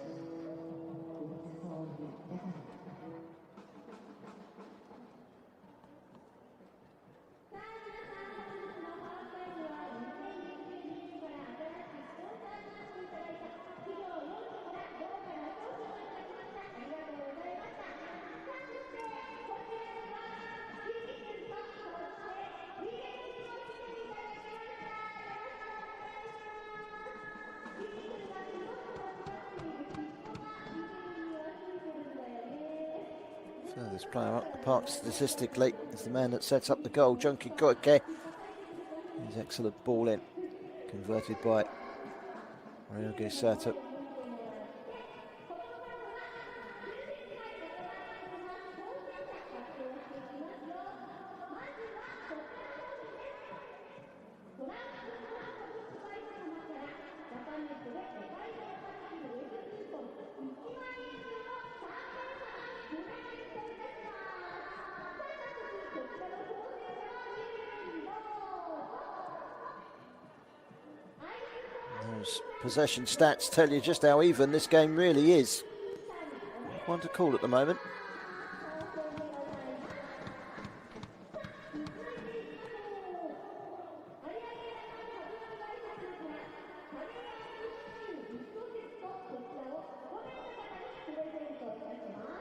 Furthest player up the park statistically is the man that sets up the goal, Junki Koike. His excellent ball in, converted by Ryoge Sato. possession stats tell you just how even this game really is. One to call at the moment.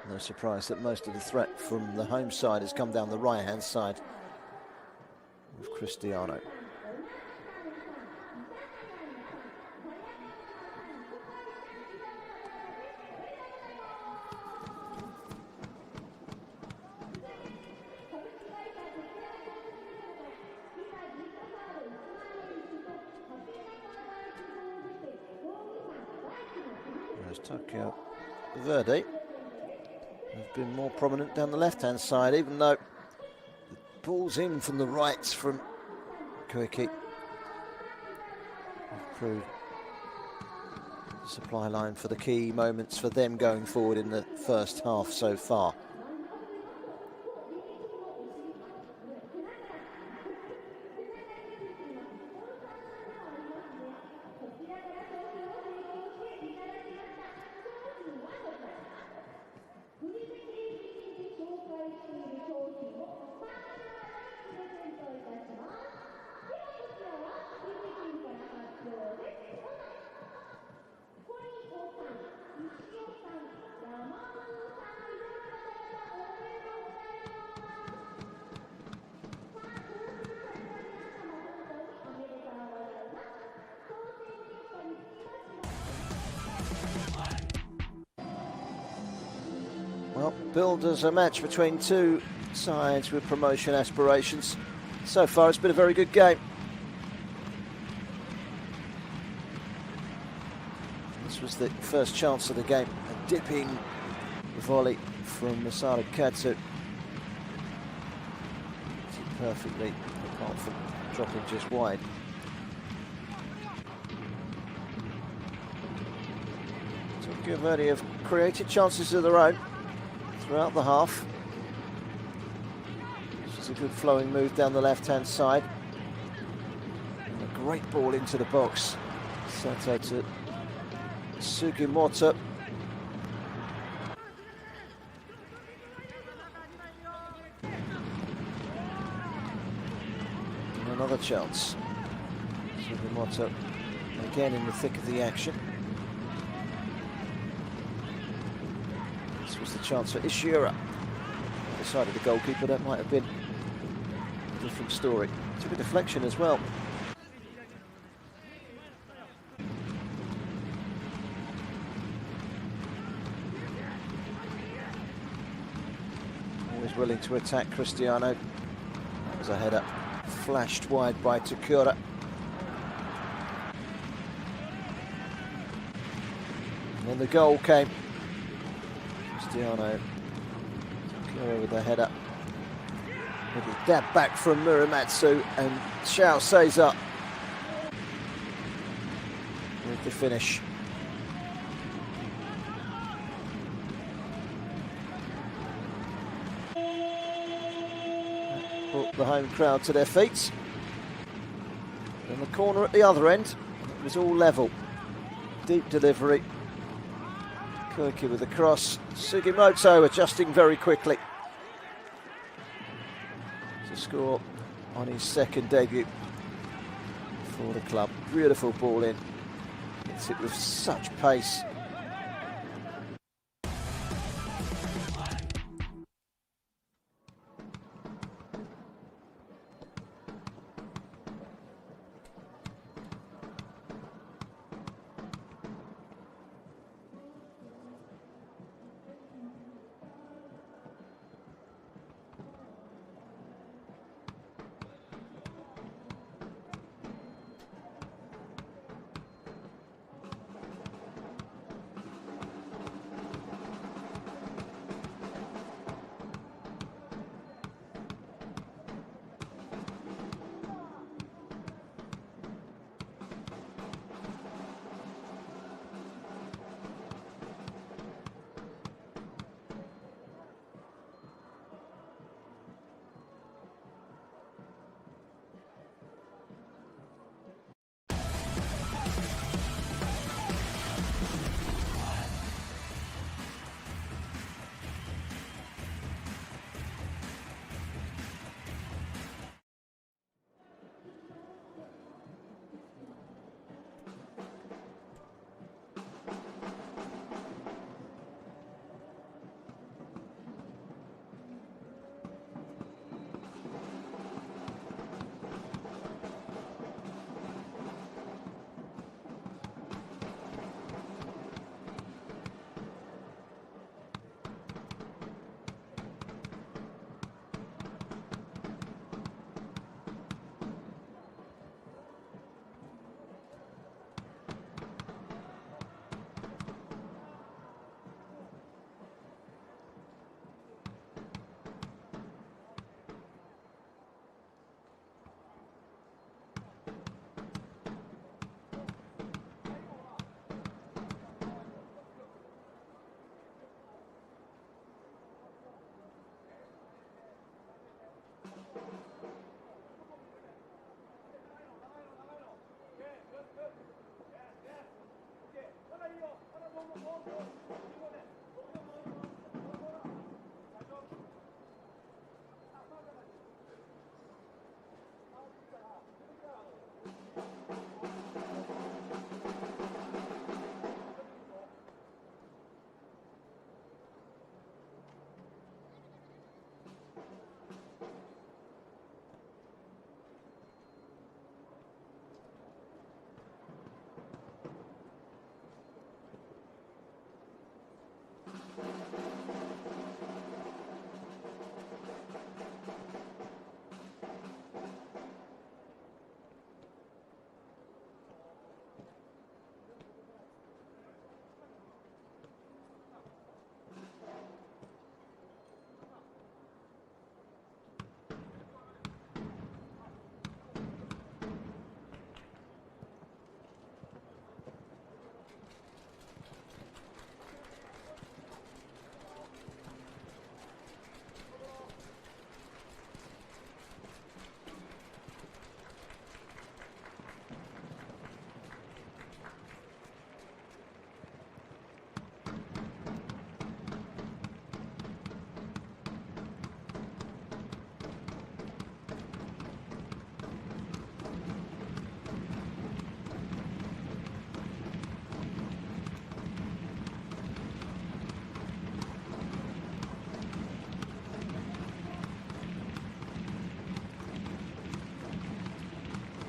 No surprise that most of the threat from the home side has come down the right-hand side of Cristiano. There's Tokyo Verdy. Have been more prominent down the left-hand side, even though the ball's in from the right from Koike. Improved supply line for the key moments for them going forward in the first half so far. Well, billed as a match between two sides with promotion aspirations. So far, it's been a very good game. This was the first chance of the game. A dipping volley from Masaru Katsu. Perfectly, apart from dropping just wide. Tokyo Verdy have created chances of their own throughout the half. This is a good flowing move down the left-hand side. And a great ball into the box. Sato to Sugimoto. And another chance. Sugimoto again in the thick of the action. This was the chance for Ishihara. Decided the goalkeeper, that might have been a different story. Took a deflection as well. Always willing to attack Cristiano. That was a header flashed wide by Takura. And then the goal came. Cristiano Takura with the header. Little dab back from Muramatsu, and Xiao Seiza with the finish. Brought the home crowd to their feet. In the corner at the other end, it was all level. Deep delivery. Koike with the cross. Sugimoto adjusting very quickly to score on his second debut for the club. Beautiful ball in. Hits it with such pace.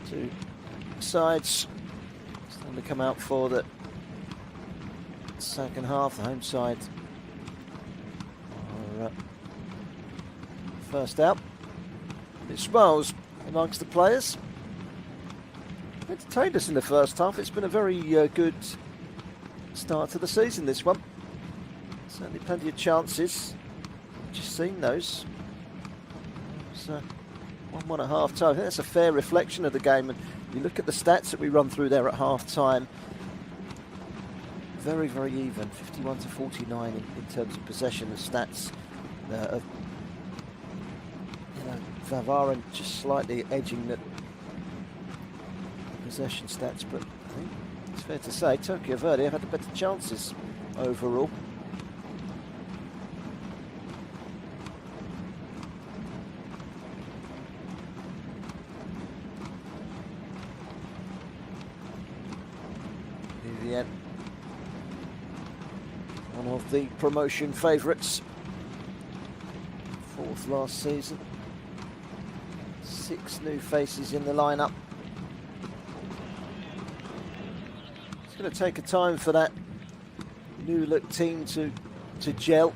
Two sides starting to come out for the second half. The home side are first out. It smiles amongst the players. Entertained us in the first half. It's been a very good start to the season, this one. Certainly plenty of chances. Just seen those. So 1-1 at half time. I think that's a fair reflection of the game. And you look at the stats that we run through there at half time. Very, very even. 51 to 49 in terms of possession. The stats of V Varen just slightly edging the possession stats, but I think it's fair to say Tokyo Verdy have had the better chances overall. V Varen, one of the promotion favourites, 4th last season. 6 new faces in the lineup. It's going to take a time for that new look team to gel.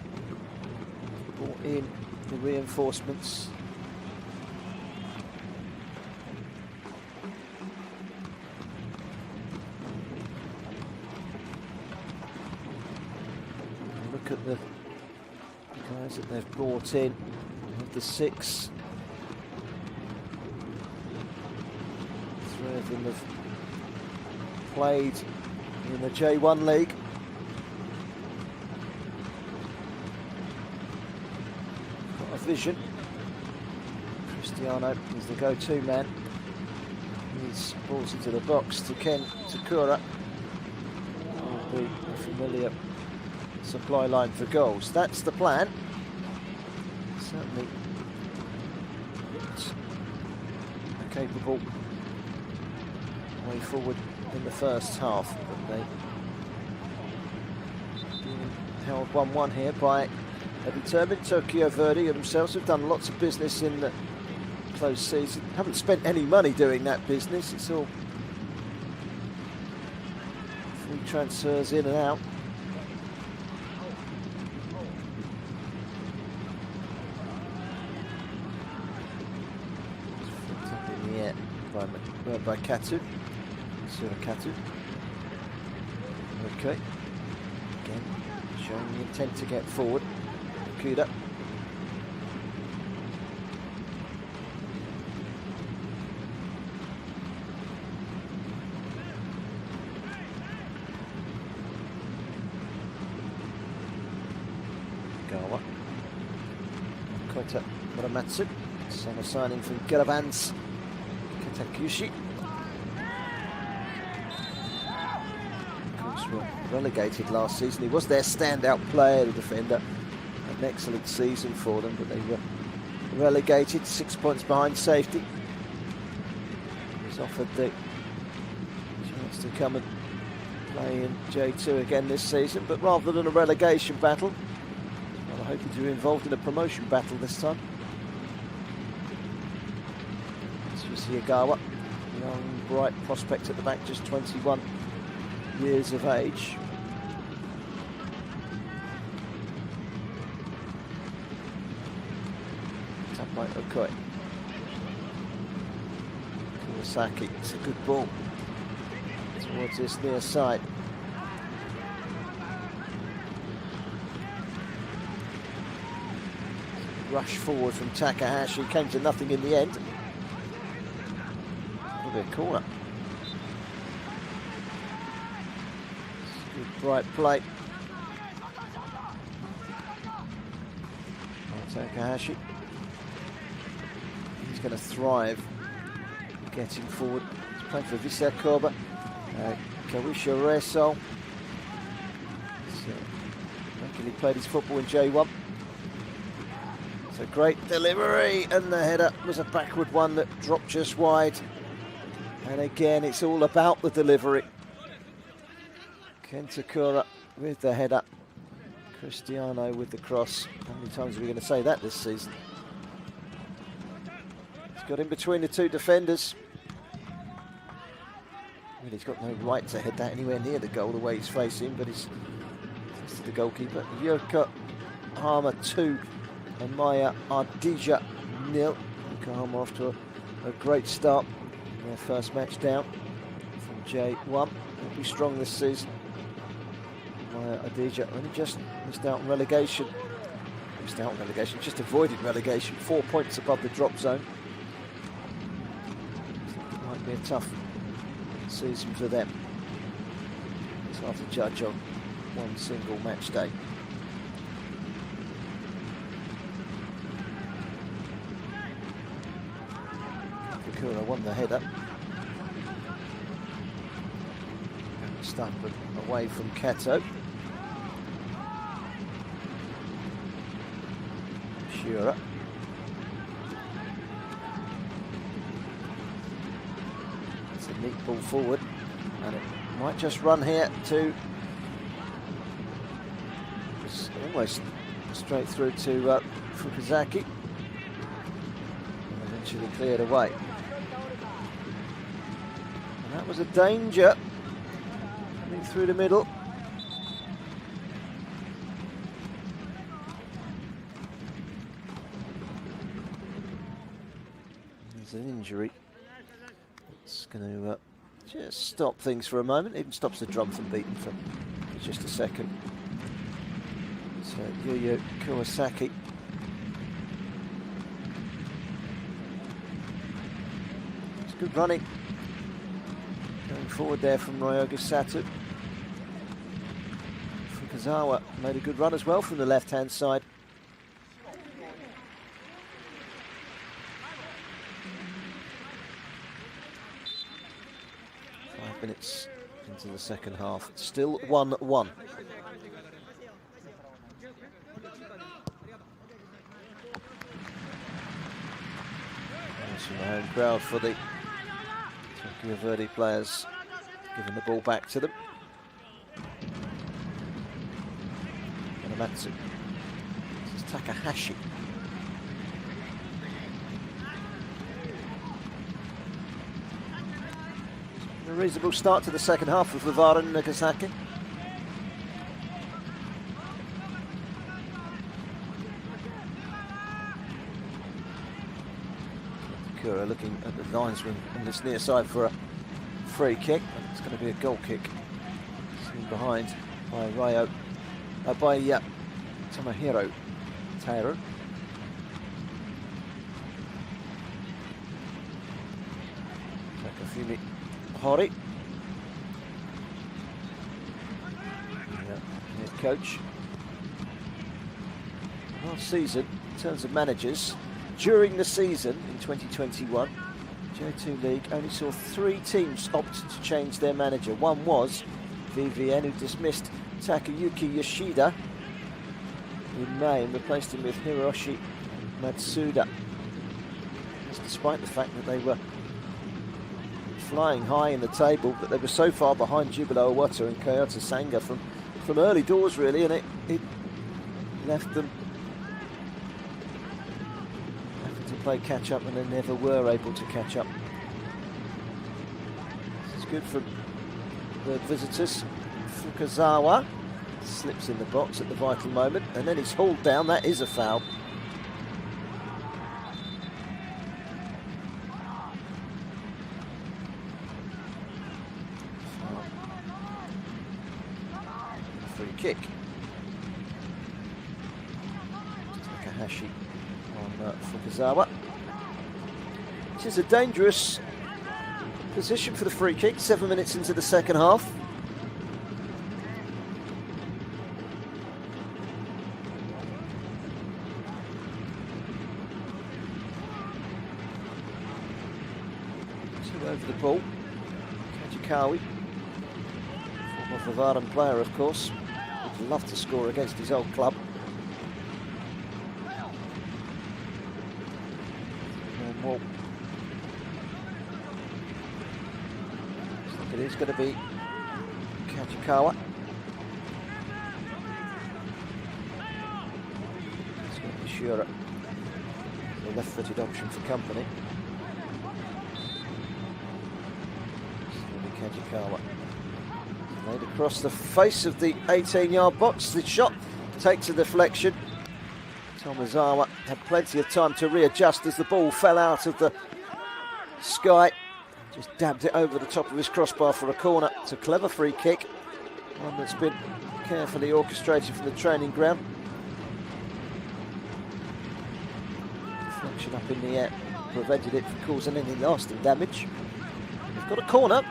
Brought in the reinforcements. Look at the guys that they've brought in. Of the 6. 3 of them have played in the J1 League. Got a vision. Cristiano is the go-to man. He's balls into the box to Ken Takura. Will be a familiar supply line for goals. That's the plan. Certainly a capable way forward in the first half, but they being held 1-1 here by a determined Tokyo Verdy, who themselves have done lots of business in the close season. Haven't spent any money doing that business. It's all free transfers in and out. By Katu. Katu. Okay. Again, showing the intent to get forward. Kuda. Gawa. Kota Muramatsu. Summer signing from Garavans. Katakushi. Of course, were relegated last season. He was their standout player, the defender. Had an excellent season for them, but they were relegated, 6 points behind safety. He was offered the chance to come and play in J2 again this season, but rather than a relegation battle, well, I hope to be involved in a promotion battle this time. Yagawa, young, bright prospect at the back, just 21 years of age. Tap by Okoi. Kawasaki, it's a good ball towards this near side. Rush forward from Takahashi, came to nothing in the end. A corner. Good bright play. Takahashi. He's going to thrive getting forward. He's playing for Vissel Kobe. Kawisha Reso. Regularly played his football in J1. So great delivery, and the header was a backward one that dropped just wide. And again, it's all about the delivery. Kentakura with the header. Cristiano with the cross. How many times are we going to say that this season? He's got in between the two defenders. He's got no right to head that anywhere near the goal the way he's facing, but he's the goalkeeper. Yokohama 2 and MEIJI YASUDA 0. Yokohama off to a great start in their first match down from J1. They'll be strong this season. MEIJI YASUDA only just missed out on relegation. Just avoided relegation, 4 points above the drop zone. It might be a tough season for them. It's hard to judge on one single match day. Kakura won the header. Stuck but away from Kato. Shura. It's a neat ball forward, and it might just run here to almost straight through to Fukuzaki. And eventually cleared away. And that was a danger coming through the middle. An injury. It's going to just stop things for a moment. Even stops the drum from beating for just a second. So Yuya Kawasaki. It's good running going forward there from Ryoga Sato. Fukuzawa made a good run as well from the left-hand side. 5 minutes into the second half. Still 1-1. From the home crowd for the Tokyo Verdy players, giving the ball back to them. Minamatsu. This is Takahashi. A reasonable start to the second half of V Varen Nagasaki. Kura looking at the linesman on this near side for a free kick. It's going to be a goal kick. Seen behind by Tomohiro Tairo. Takafumi Hori, head coach. Last season, in terms of managers, during the season in 2021, J2 League only saw 3 teams opt to change their manager. One was V Varen, who dismissed Takayuki Yoshida in May and replaced him with Hiroshi Matsuda. That's despite the fact that they were flying high in the table, but they were so far behind Jubilo Owata and Kyoto Sanga from early doors really, and it left them having to play catch up, and they never were able to catch up. This is good for the visitors. Fukuzawa slips in the box at the vital moment, and then he's hauled down. That is a foul. Free kick. Takahashi on Fukuzawa. This is a dangerous position for the free kick, 7 minutes into the second half. Over the ball, Kajikawa, former V Varen player of course, would love to score against his old club. More. It is going to be Kajikawa. It's going to be Shura, the left-footed option for company. Kajikawa. Laid across the face of the 18-yard box. The shot takes a deflection. Tomizawa had plenty of time to readjust as the ball fell out of the sky. Just dabbed it over the top of his crossbar for a corner. It's a clever free kick. One that's been carefully orchestrated from the training ground. Deflection up in the air prevented it from causing any lasting damage. We've got a corner.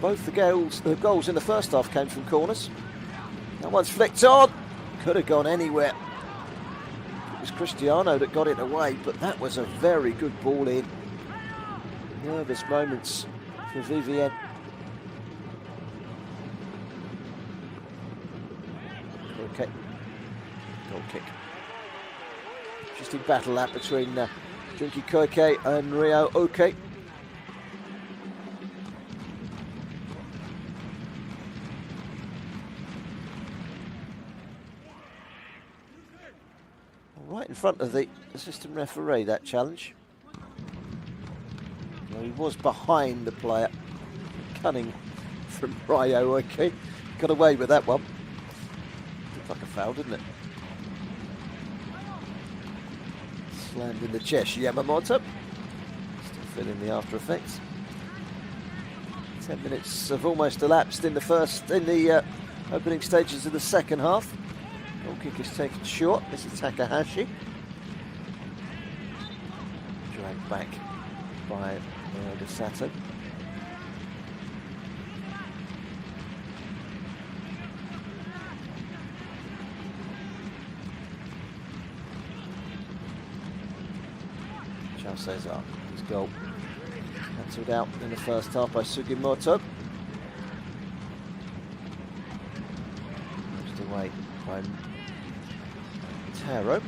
Both the goals in the first half came from corners. That one's flicked on. Could have gone anywhere. It was Cristiano that got it away, but that was a very good ball in. Nervous moments for V Varen. Okay. Goal kick. Interesting battle that between Junki Koike and Ryo Oke. Right in front of the assistant referee, that challenge. Well, he was behind the player. Cunning from Ryo Oke. Got away with that one. Looked like a foul, didn't it? Slammed in the chest, Yamamoto. Still feeling the after effects. 10 minutes have almost elapsed in the opening stages of the second half. Goal kick is taken short. This is Takahashi. Dragged back by Sato. Cesar, his goal cancelled out in the first half by Sugimoto. Pushed away by Taro.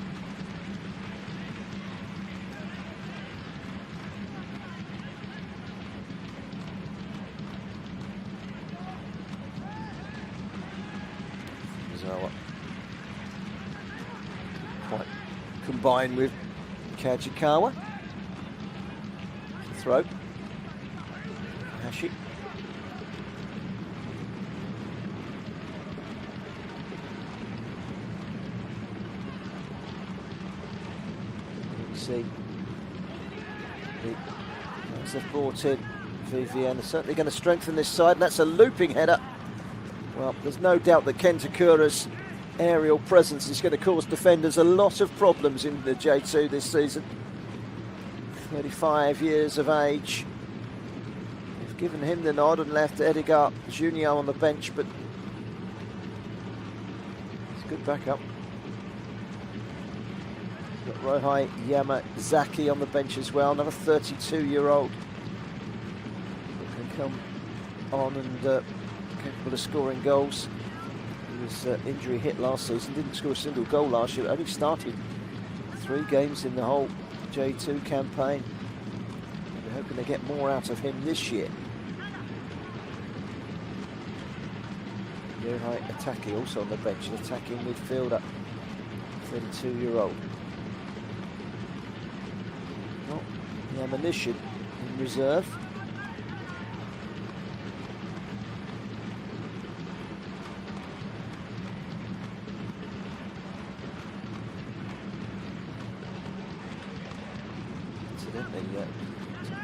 Mizawa quite combined with Kajikawa. Throw. Hashi. See, as they've brought in V Varen, they're certainly going to strengthen this side, and that's a looping header. Well, there's no doubt that Kentakura's aerial presence is going to cause defenders a lot of problems in the J2 this season. 35 years of age. They've given him the nod and left Edgar Junior on the bench, but it's a good backup. Got Rohei Yamazaki on the bench as well, another 32-year-old who can come on and capable of scoring goals. He was injury hit last season, didn't score a single goal last year, only started 3 games in the whole J2 campaign. We're hoping to get more out of him this year. Yohei Ataki also on the bench, an attacking midfielder, 32-year-old. Well, the ammunition in reserve.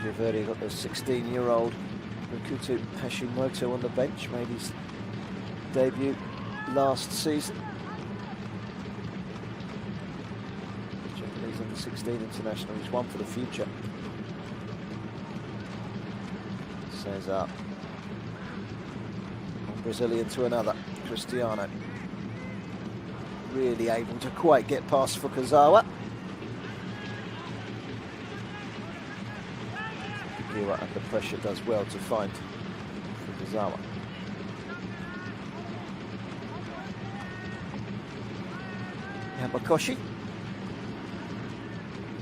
Tokyo Verdy got the 16-year-old Rikuto Hashimoto on the bench, made his debut last season. Japanese under-16 international, he's one for the future. Cesar. One Brazilian to another, Cristiano. Really able to quite get past Fukazawa. Under pressure does well to find Fukazawa. Yamakoshi.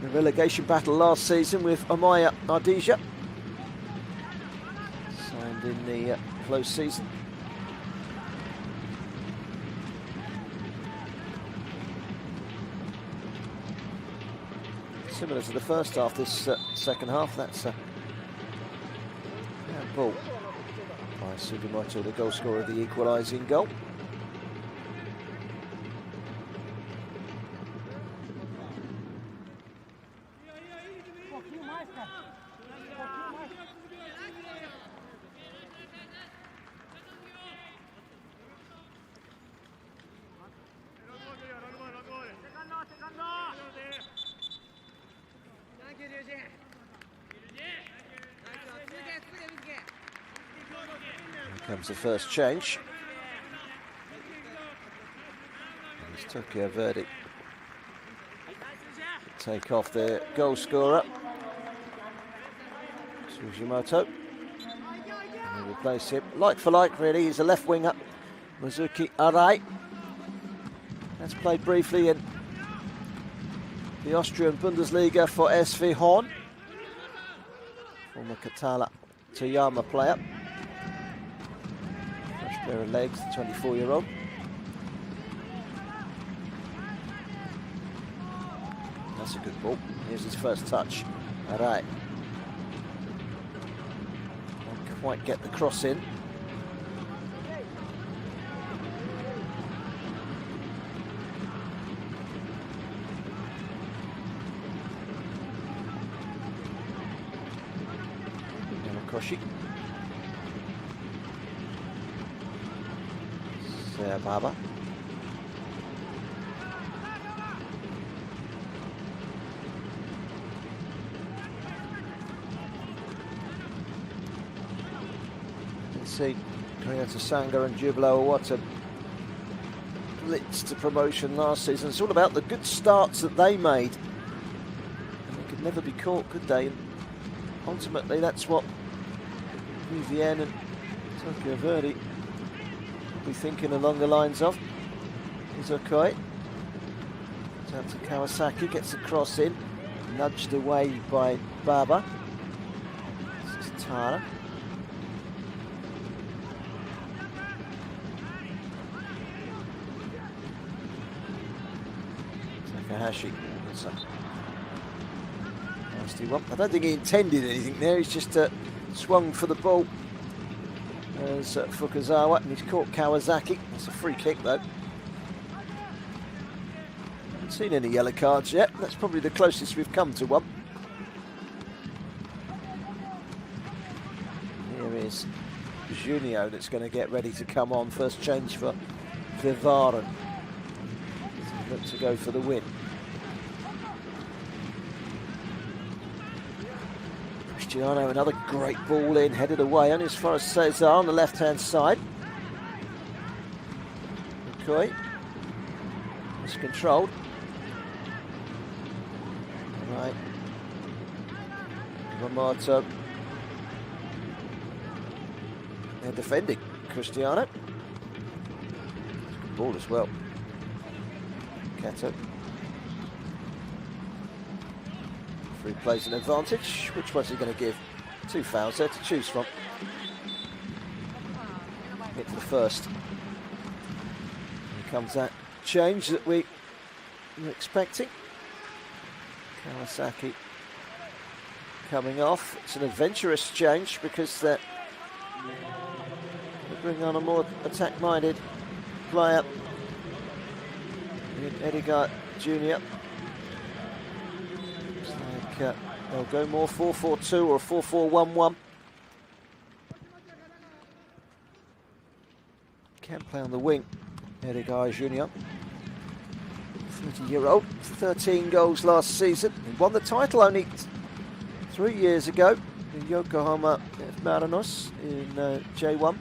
The relegation battle last season with Amaya Ardija. Signed in the close season. Similar to the first half, this second half, that's ball by Sugimoto, the goal scorer, the equalising goal. Here comes the first change. It's Tokyo Verdy. Take off the goal scorer, Sugimoto. And replace him, like for like really, he's a left winger, Mizuki Arai. That's played briefly in the Austrian Bundesliga for SV Horn. Former Katala Toyama player. Fresh pair of legs, the 24-year-old. That's a good ball. Here's his first touch. Arai. Can't quite get the cross in. Koshi. Baba. Let's see, Toyota Sanga and Jubilo Owata blitzed to promotion last season. It's all about the good starts that they made. And they could never be caught, could they? And ultimately, that's what V Varen and Tokyo Verdy will be thinking along the lines of. Izokoi. Down to Kawasaki, gets the cross in. Nudged away by Baba. This is Tara. Takahashi. Nasty one. I don't think he intended anything there, he's just swung for the ball as Fukuzawa, and he's caught Kawasaki. That's a free kick though. Haven't seen any yellow cards yet. That's probably the closest we've come to one. Here is Junio that's going to get ready to come on. First change for V Varen. Look to go for the win. Cristiano, another great ball in, headed away only as far as Cesar on the left-hand side. McCoy. It's controlled. Right. Romato. They're defending Cristiano. Good ball as well. Kato. Free plays an advantage. Which one's he going to give? Two fouls there to choose from. Hit to the first. Here comes that change that we were expecting. Kawasaki coming off. It's an adventurous change because they bring on a more attack-minded player. Edgar Jr. They'll go more 4-4-2 or 4-4-1-1. Can play on the wing, Edgar Jr. 30-year-old, 13 goals last season. He won the title only 3 years ago in Yokohama Marinos in J1.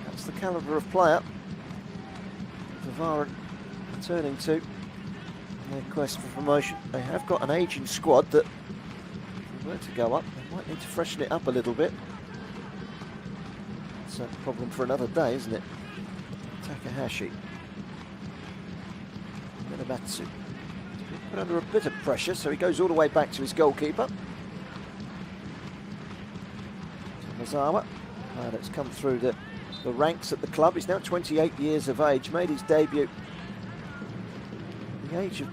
That's the calibre of player V Varen returning to their quest for promotion. They have got an ageing squad that, if they were to go up, they might need to freshen it up a little bit. It's a problem for another day, isn't it? Takahashi. Minamatsu. Put under a bit of pressure, so he goes all the way back to his goalkeeper. Mazawa, that's come through the ranks at the club. He's now 28 years of age, made his debut at the age of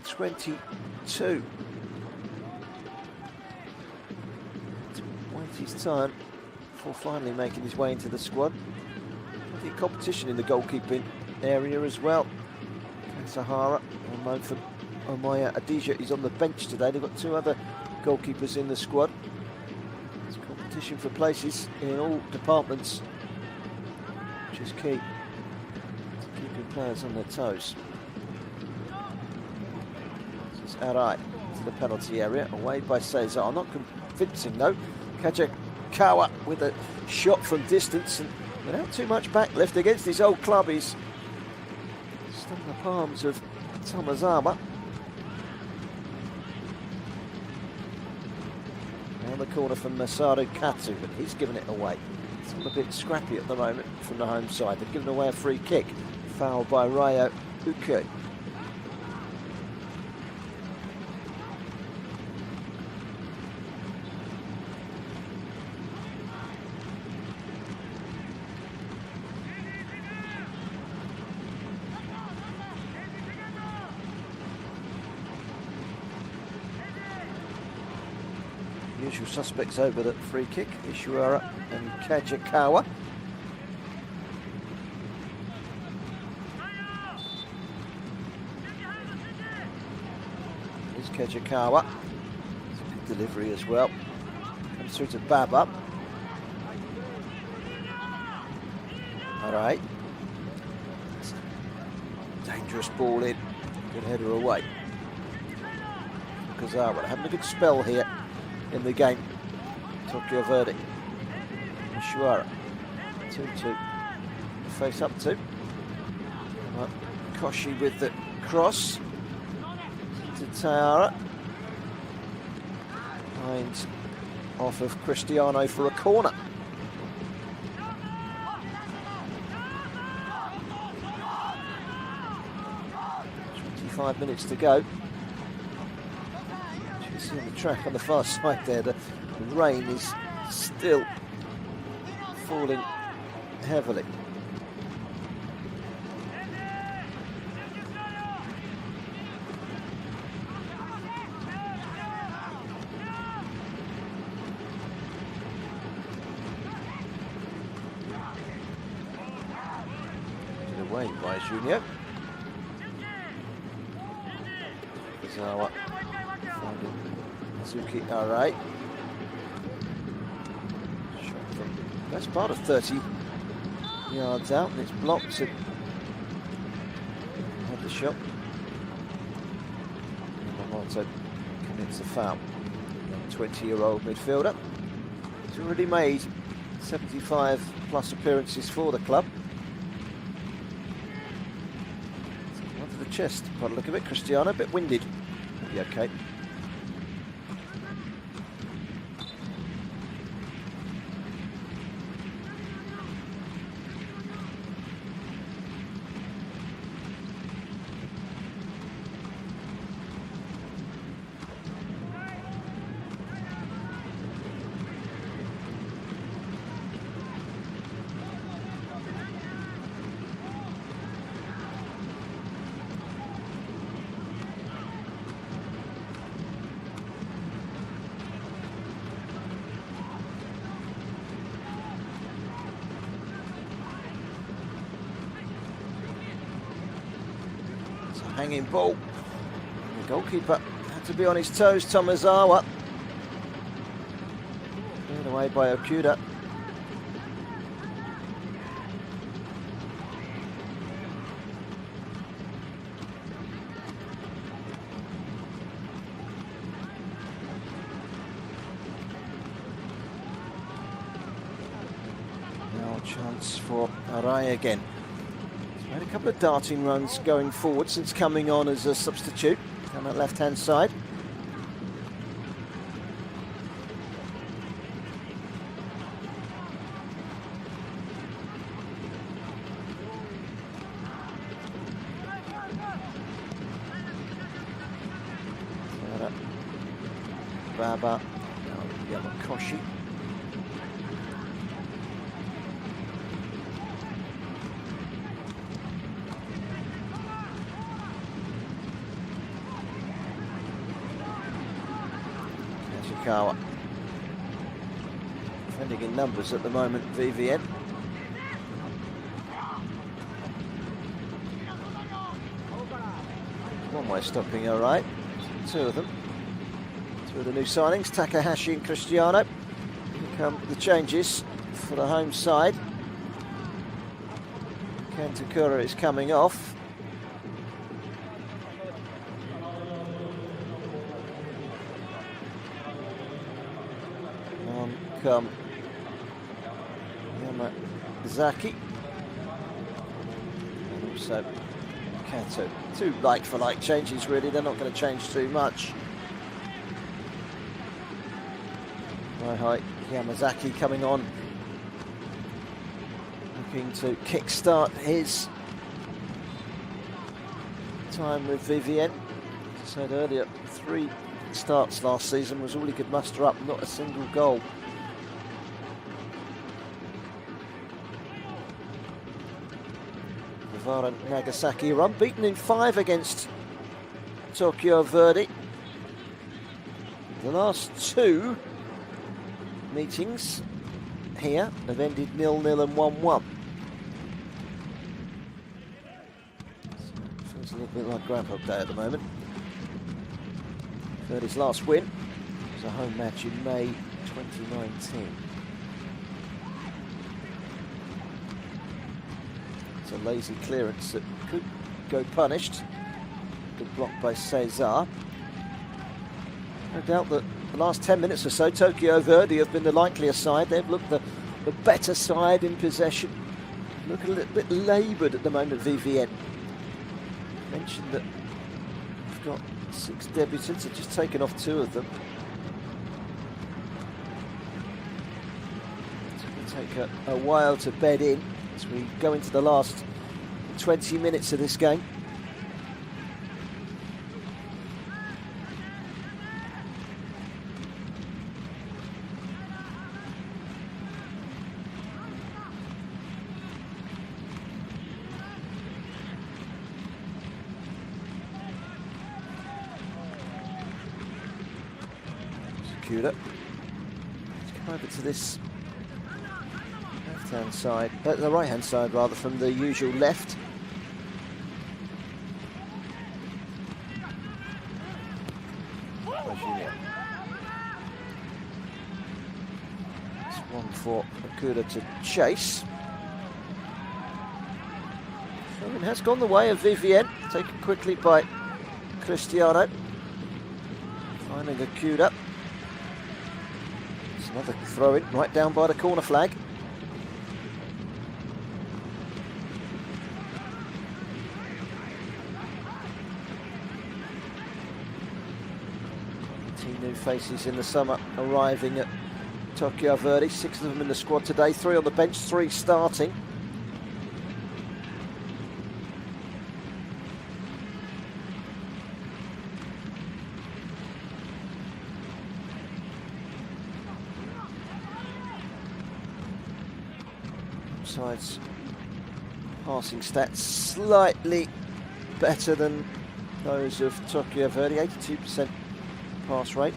22. Wait his time before finally making his way into the squad. Plenty of competition in the goalkeeping area as well. Sahara, well known for Omaya Adija, is on the bench today. They've got 2 other goalkeepers in the squad. There's competition for places in all departments, which is key to keeping players on their toes. This is Arai to the penalty area, away by Cesar. Not convincing though. Kajikawa with a shot from distance and without too much backlift against his old club. He's stung the palms of Tomazawa. Down the corner from Masaru Katsu, but he's given it away. It's all a bit scrappy at the moment from the home side. They've given away a free kick. Foul by Ryo Uke. Usual suspects over the free kick, Ishiwara and Kajikawa. Here's Kajikawa. It's a good delivery as well. Comes through to Baba. Alright. Dangerous ball in. Good header away. Kazawa having a good spell here in the game. Tokyo Verdy. Ishiwara. 2-2. Face up to. Koshi with the cross. To Taara. Finds off of Cristiano for a corner. .25 minutes to go. See on the track on the far side there, the rain is still falling heavily. Get away by Junior. Kazawa finding Suzuki Arai. Shot from the best part of 30 yards out, and it's blocked. Had the shot. Yamamoto commits the foul. 20-year-old midfielder. He's already made 75 plus appearances for the club. Onto the chest, by the look of it. Cristiano, a bit winded. He'll be okay. Hanging ball. The goalkeeper had to be on his toes, Tomazawa. Cleared away by Okuda. Now a chance for Arai again. Had a couple of darting runs going forward since coming on as a substitute on that left-hand side. Baba, Yamakoshi. Kajikawa. Defending in numbers at the moment, VVN. One way stopping, all right. Two of them. Two of the new signings, Takahashi and Cristiano. Here come the changes for the home side. Ken Takura is coming off. On come Yamazaki. And also Kato. Two like-for-like changes, really. They're not going to change too much. MEIJI Yamazaki coming on, looking to kickstart his time with VVN. As I said earlier, 3 starts last season was all he could muster up, not a single goal. V Varen Nagasaki are unbeaten in 5 against Tokyo Verdy. The last 2 meetings here have ended 0-0 and 1-1. Feels a little bit like Groundhog Day at the moment. Verdy's last win was a home match in May 2019. It's a lazy clearance that could go punished. Good block by Cesar. No doubt that the last 10 minutes or so, Tokyo Verdy have been the likelier side. They've looked the better side in possession. Look a little bit laboured at the moment, VVN. Mentioned that we've got 6 debutants, have just taken off 2 of them. It's going to take a while to bed in as we go into the last 20 minutes of this game. Let's come over to this left-hand side, the right-hand side rather, from the usual left. It's one for Okuda to chase. It has gone the way of VVN, taken quickly by Cristiano. Finding Okuda. Another throw in right down by the corner flag. New faces in the summer arriving at Tokyo Verdy. 6 of them in the squad today, 3 on the bench, 3 starting. Side's passing stats slightly better than those of Tokyo Verdy, 82% pass rate.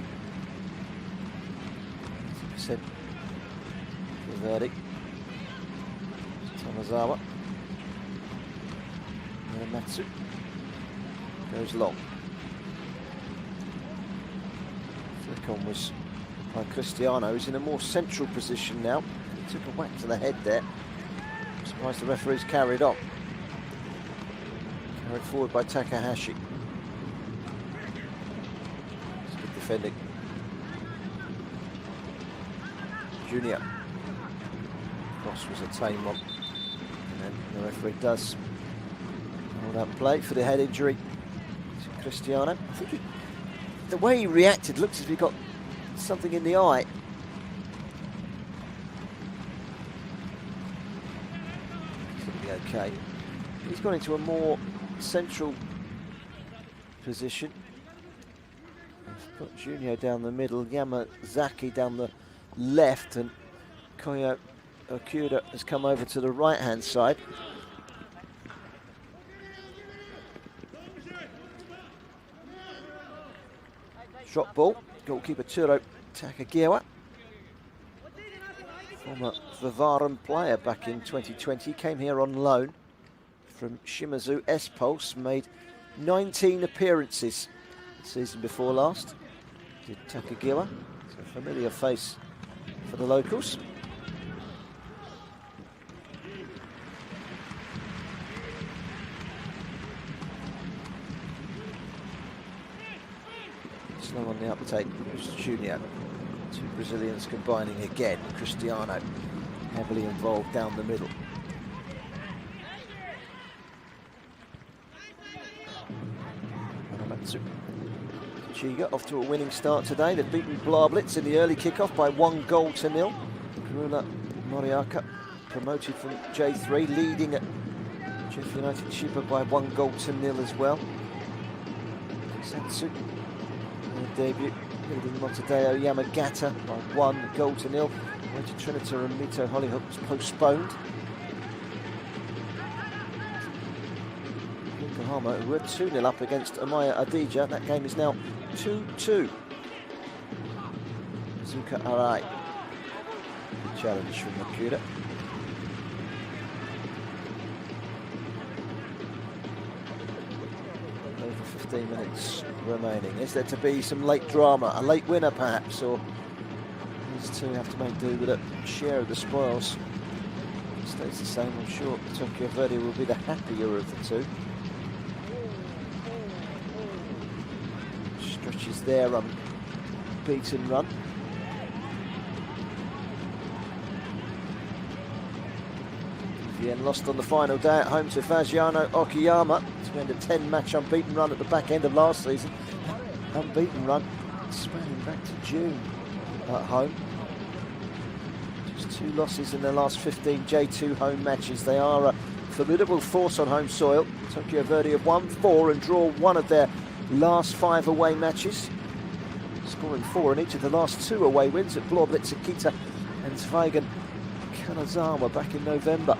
80% for Verdy. Tamazawa. And Matsu goes long. Flick on was by Cristiano, who's in a more central position now. He took a whack to the head there. I'm surprised the referee's carried on. Carried forward by Takahashi. Good defending. Junior. Cross was a tame one. And then the referee does hold up play for the head injury to Cristiano. I think the way he reacted looks as if he got something in the eye. Okay, he's gone into a more central position. We've got Junior down the middle, Yamazaki down the left, and Koya Okuda has come over to the right-hand side. Drop ball, goalkeeper Turo Takagiwa. Former V Varen player back in 2020, came here on loan from Shimazu S-Pulse, made 19 appearances the season before last. Did Takegiwa, it's a familiar face for the locals. Slow on the uptake, Junior. Two Brazilians combining again. Cristiano heavily involved down the middle. Chiga off to a winning start today. They've beaten Blablitz in the early kickoff by 1-0. Karuna Moriaka promoted from J3, leading at Jeff United Chiba by 1-0 as well. Satsu, their debut, leading Montevideo Yamagata by 1-0. Motor Trinita and Mito Hollyhock was postponed. Yokohama, who were 2-0 up against Amaya Adija. That game is now 2-2. Zuka Arai. Good challenge from Makuda. Over 15 minutes remaining. Is there to be some late drama? A late winner perhaps? Or these two have to make do with a share of the spoils? If it stays the same, I'm sure Tokyo Verdy will be the happier of the two. Stretches their unbeaten run. Vien lost on the final day at home to Fagiano Okayama to end a 10-match unbeaten run at the back end of last season. That unbeaten run spanning back to June at home. Just 2 losses in their last 15 J2 home matches. They are a formidable force on home soil. Tokyo Verdy have won 4 and drawn 1 of their last 5 away matches, scoring 4 in each of the last 2 away wins at Blablitz, Akita and Zweigen Kanazawa back in November.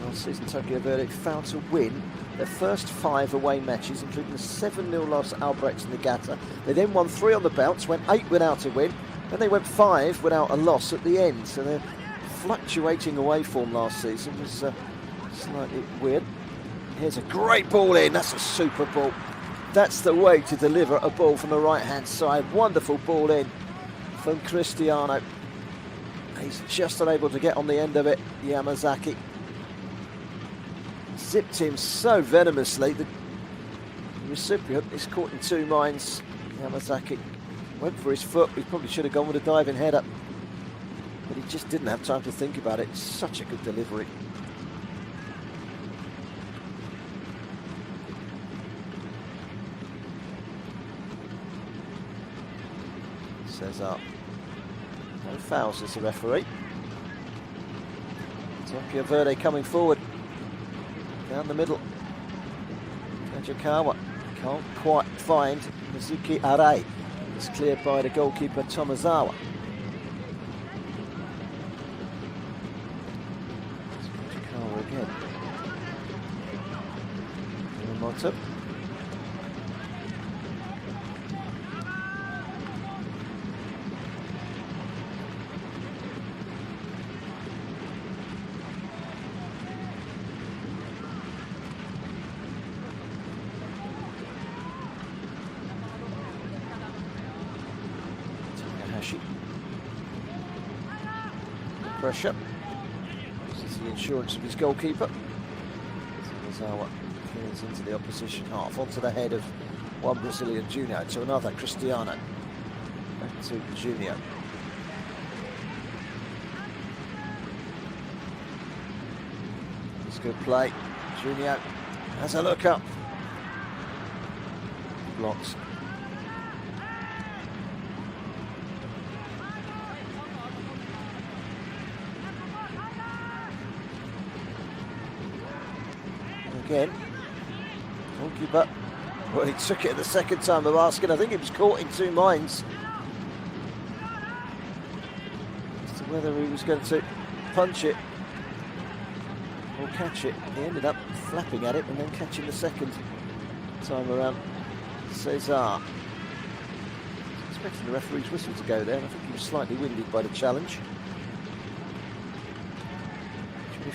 Last season Tokyo Verdy failed to win their first 5 away matches, including a 7-0 loss at Albrechts Niigata. They then won 3 on the bounce, went 8 without a win, then they went 5 without a loss at the end. So their fluctuating away form last season was slightly weird. Here's a great ball in, that's a super ball. That's the way to deliver a ball from the right-hand side. Wonderful ball in from Cristiano. He's just unable to get on the end of it, Yamazaki. Zipped him so venomously. The recipient is caught in 2 minds. Yamazaki went for his foot. He probably should have gone with a diving header, but he just didn't have time to think about it. Such a good delivery. Cesar. No fouls as the referee. Tokyo Verdy coming forward. Down the middle. Kajikawa can't quite find Mizuki Arai. It's cleared by the goalkeeper Tomozawa. Kajikawa again. Yamamoto. Pressure. This is the insurance of his goalkeeper. Tomozawa clears into the opposition half, onto the head of one Brazilian junior, to another, Cristiano. Back to Junior. It's good play. Junior has a look up. Blocks. Again, goalkeeper. Well, he took it the second time of asking. I think he was caught in 2 minds as to whether he was going to punch it or catch it. He ended up flapping at it and then catching the second time around. Cesar. Expecting the referee's whistle to go there. I think he was slightly winded by the challenge.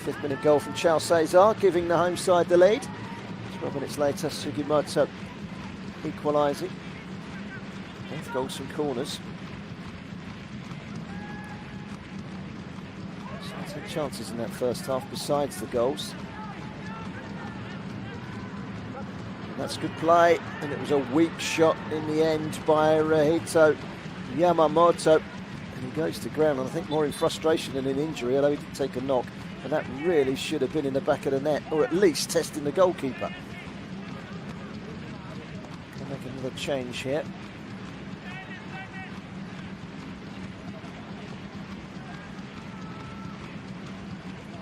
Fifth minute goal from Charles Cesar, giving the home side the lead. 12 minutes later, Sugimoto equalising. Both goals from corners. So 10 chances in that first half besides the goals. And that's good play, and it was a weak shot in the end by Rahito Yamamoto. And he goes to ground, and I think more in frustration than in injury, although he did take a knock. And that really should have been in the back of the net, or at least testing the goalkeeper. Can make another change here.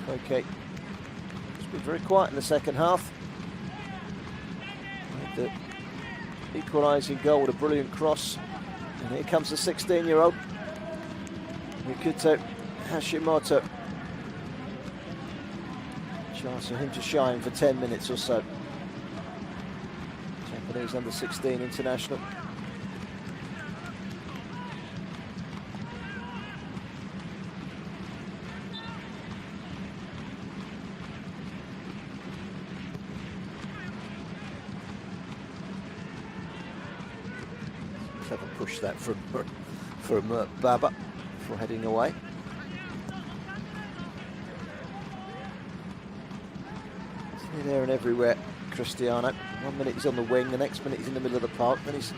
Okay, it's been very quiet in the second half. The equalising goal with a brilliant cross, and here comes the 16-year-old Mikuto Hashimoto. Chance for him to shine for 10 minutes or so. Japanese under-16 international. Clever push that from Baba before heading away. Here, there and everywhere, Cristiano. 1 minute he's on the wing, the next minute he's in the middle of the park, then he's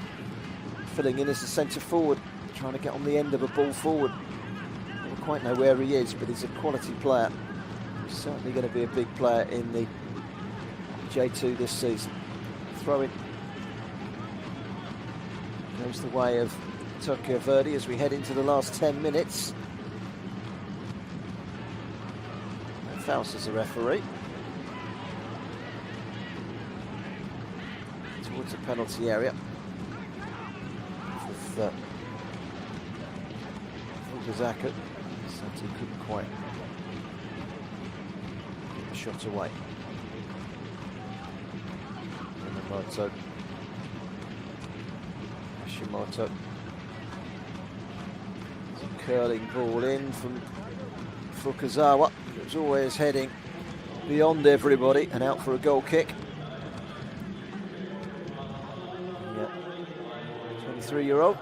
filling in as a centre forward, trying to get on the end of a ball forward. I don't quite know where he is, but he's a quality player. He's certainly going to be a big player in the J2 this season. Throw in goes the way of Tokyo Verdy as we head into the last 10 minutes. Faust is the referee. Towards the penalty area. With Nagasaki. Santi couldn't quite get the shot away. Yamamoto. Hashimoto. Curling ball in from Fukuzawa. It was always heading beyond everybody and out for a goal kick. 23-year-old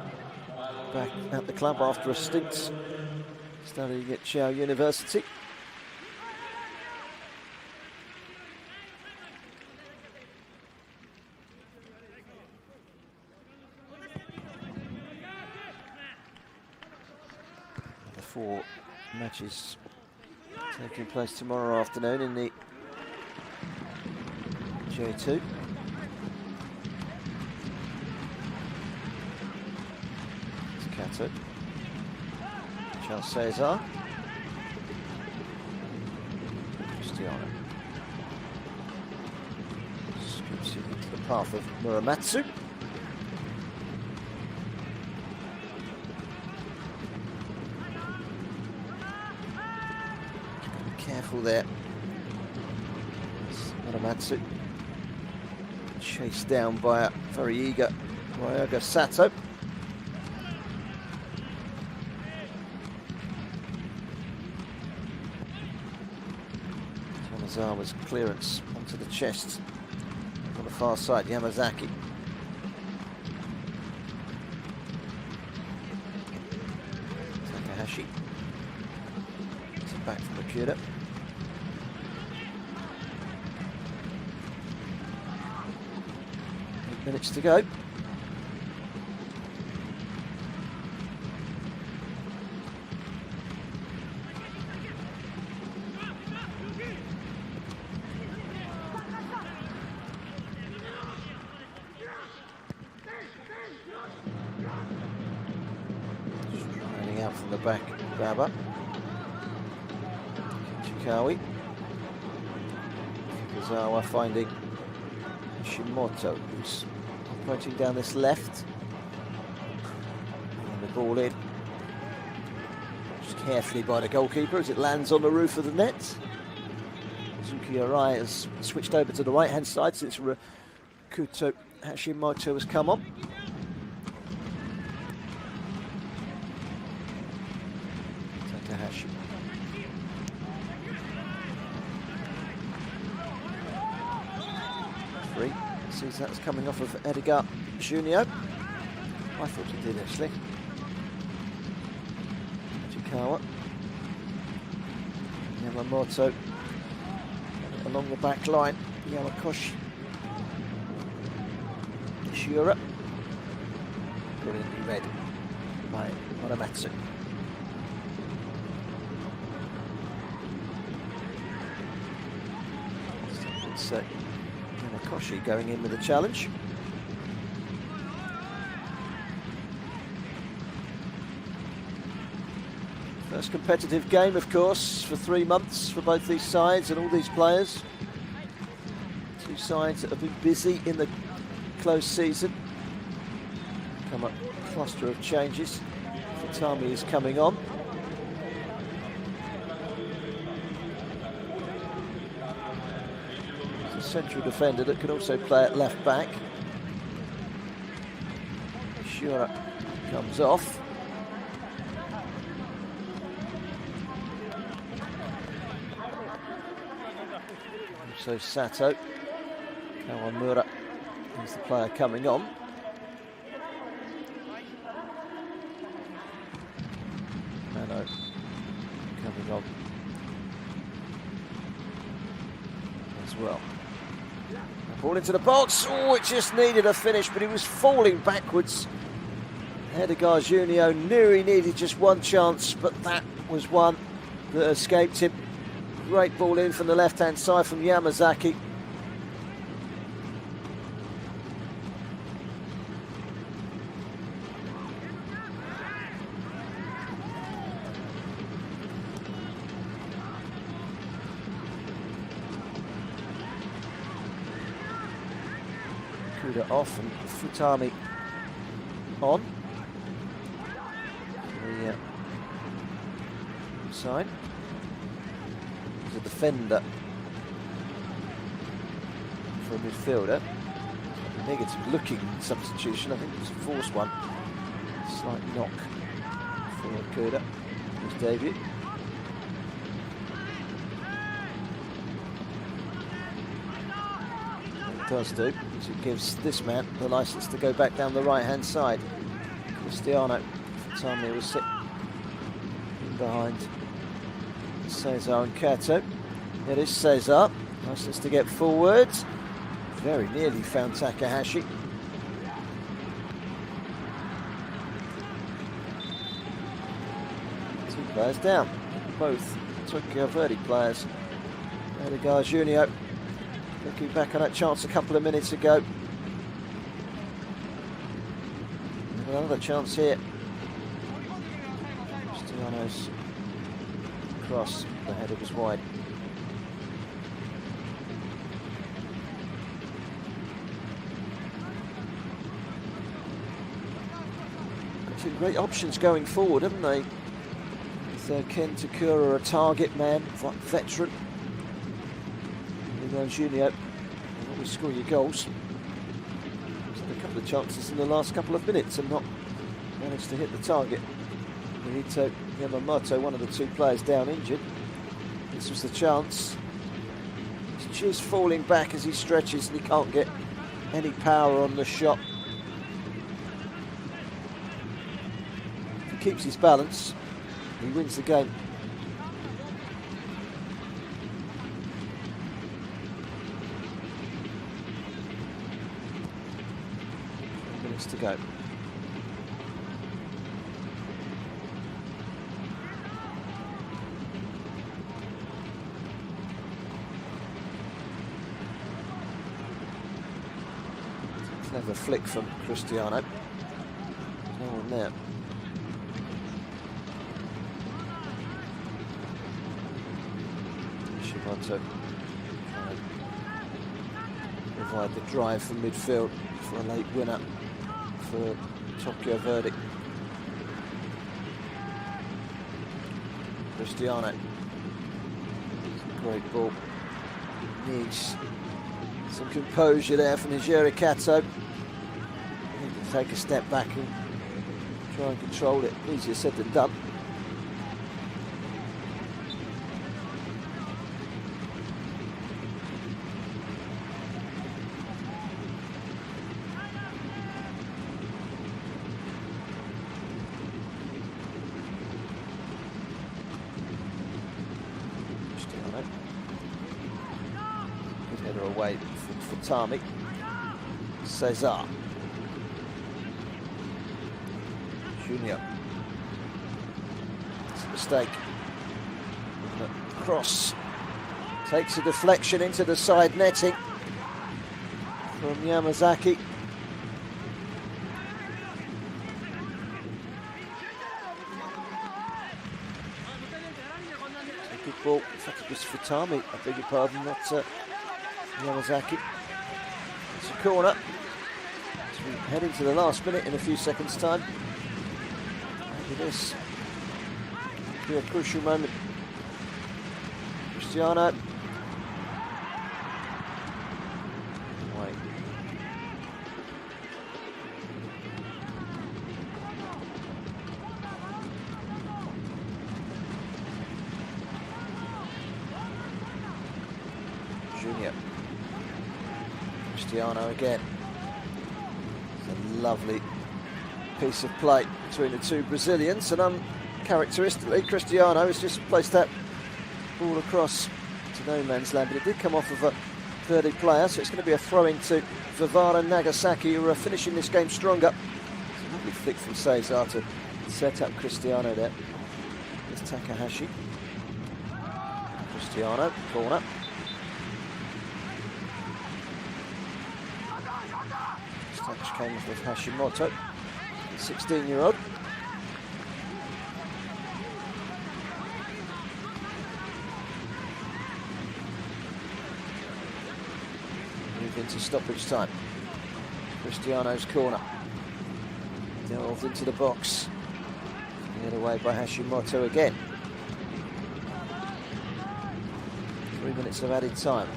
back at the club after a stint studying at Chao University. The 4 matches taking place tomorrow afternoon in the J2. Kato, Charles Cesar, Cristiano. Scoops it into the path of Muramatsu. Be careful there. Muramatsu chased down by a very eager Ryoga Sato. Tomazawa's clearance onto the chest on the far side, Yamazaki. Takahashi. It's back from Akira. 8 minutes to go. Out from the back, Baba. Chikawi. Fukuzawa finding Shimoto, who's operating down this left. And the ball in. Just carefully by the goalkeeper as it lands on the roof of the net. Suzuki Arai has switched over to the right-hand side since Rakuto Hashimoto has come on. Referee sees that's coming off of Edgar Junio. I thought he did actually. Chikawa. Yamamoto along the back line. Yamakoshi. Shura. Brilliantly read by Muramatsu. It's Yamakoshi going in with a challenge. First competitive game, of course, for 3 months for both these sides and all these players. Two sides that have been busy in the close season. Come up a cluster of changes. Futami is coming on. He's a central defender that can also play at left back. Shura comes off. So Sato, Kawamura is the player coming on. Mano coming on as well. Ball into the box. Oh, it just needed a finish, but he was falling backwards. Edgar Junio knew he needed just one chance, but that was one that escaped him. Great ball in from the left-hand side from Yamazaki. Kuda off and Futami on. The side. A defender for a midfielder. A negative looking substitution. I think it was a forced one. Slight knock for Kuda. His debut. It does do, because it gives this man the licence to go back down the right hand side. Cristiano Futami was sitting behind Cesar and Kato. It is Cesar. Licence to get forward. Very nearly found Takahashi. Two players down. Both Tokyo Verdy players. Edgar Junio looking back on that chance a couple of minutes ago. Another chance here. Cristiano's cross, the header was wide. Two great options going forward, haven't they? With Ken Takura, a target man, veteran. Edgar Junio, always score your goals. He's had a couple of chances in the last couple of minutes and not managed to hit the target. Hito Yamamoto, one of the two players down, injured. This was the chance. He's just falling back as he stretches and he can't get any power on the shot. If he keeps his balance, he wins the game. Minutes to go. Clever flick from Cristiano. No one there. Shimoto provide the drive from midfield for a late winner for Tokyo Verdy. Cristiano. Great ball. Needs some composure there from Nijiri Kato. He can take a step back and try and control it. Easier said than done. Futami. Cesar. Junior. It's a mistake. The cross takes a deflection into the side netting from Yamazaki. Good ball. In fact, it was Futami, I beg your pardon, not Yamazaki. It's a corner. As we head into the last minute in a few seconds' time. Maybe this could be a crucial moment. Cristiano. Wait. Junior. Cristiano again. It's a lovely piece of play between the two Brazilians, and uncharacteristically Cristiano has just placed that ball across to no man's land, but it did come off of a Verdy player, so it's going to be a throw-in to V Varen Nagasaki, who are finishing this game stronger. It's a lovely flick from Cesar to set up Cristiano there. There's Takahashi. Cristiano, corner. This touch came with Hashimoto, 16-year-old. Move into stoppage time. Cristiano's corner. Delved into the box. Cleared away by Hashimoto again. 3 minutes of added time.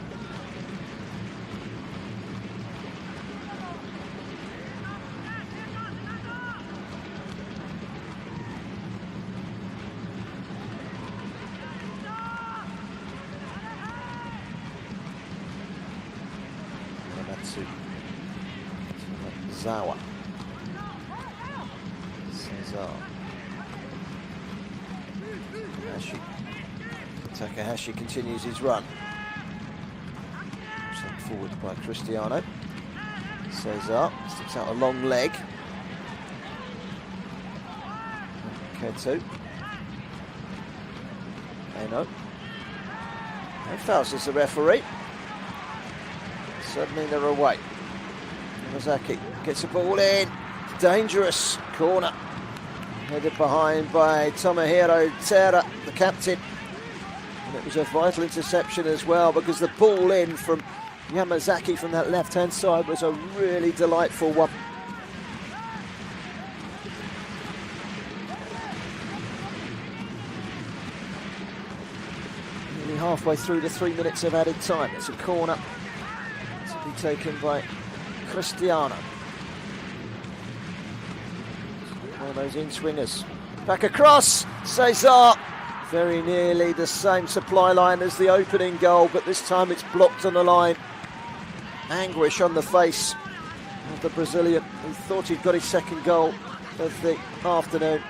Zawa. Cesar. Takahashi continues his run. Sent forward by Cristiano. Cesar sticks out a long leg. Ketu. Eno. No fouls as the referee. Suddenly they're away. Yamazaki gets the ball in. Dangerous corner. Headed behind by Tomohiro Terra, the captain. And it was a vital interception as well, because the ball in from Yamazaki from that left-hand side was a really delightful one. Nearly halfway through the 3 minutes of added time. It's a corner to be taken by Cristiano. One of those in-swingers. Back across, Cesar. Very nearly the same supply line as the opening goal, but this time it's blocked on the line. Anguish on the face of the Brazilian, who thought he'd got his second goal of the afternoon.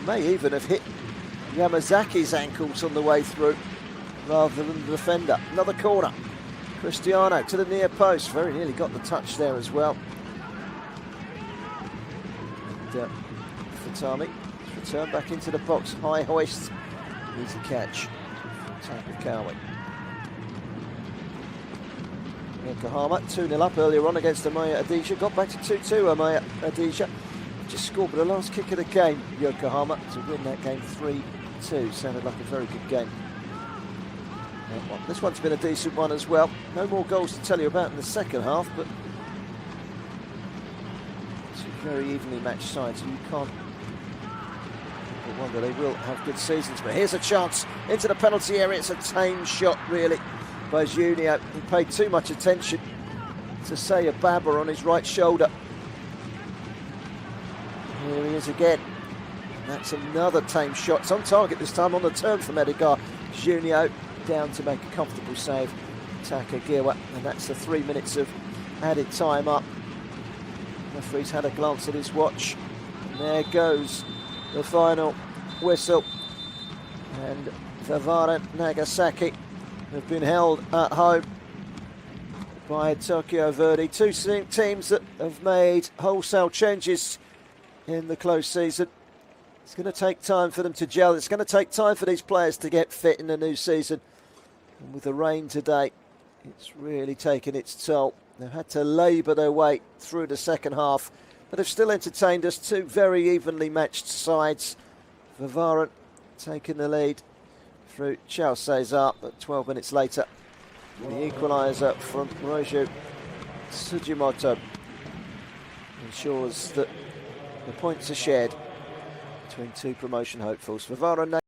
May even have hit Yamazaki's ankles on the way through, rather than the defender. Another corner. Cristiano to the near post, very nearly got the touch there as well. And Futami return back into the box, high hoist, easy catch. Takakawa. Yokohama 2-0 up earlier on against MEIJI YASUDA, got back to 2-2. MEIJI YASUDA just scored with the last kick of the game, Yokohama, to win that game 3-2. Sounded like a very good game. This one's been a decent one as well. No more goals to tell you about in the second half, but it's a very evenly matched side, so you can't wonder they will have good seasons. But here's a chance into the penalty area. It's a tame shot, really, by Junior. He paid too much attention to Saya Baba on his right shoulder. Here he is again. That's another tame shot. It's on target this time, on the turn from Edgar Junior. Down to make a comfortable save, Takagiwa, and that's the 3 minutes of added time up. The referee's had a glance at his watch, and there goes the final whistle. And V Varen Nagasaki have been held at home by Tokyo Verdy. Two teams that have made wholesale changes in the close season. It's going to take time for them to gel. It's going to take time for these players to get fit in the new season. And with the rain today, it's really taken its toll. They've had to labour their way through the second half, but they've still entertained us. Two very evenly matched sides. V Varen taking the lead through Chao Cesar, but 12 minutes later, the equaliser from Moroju Tsujimoto ensures that the points are shared between two promotion hopefuls. V Varen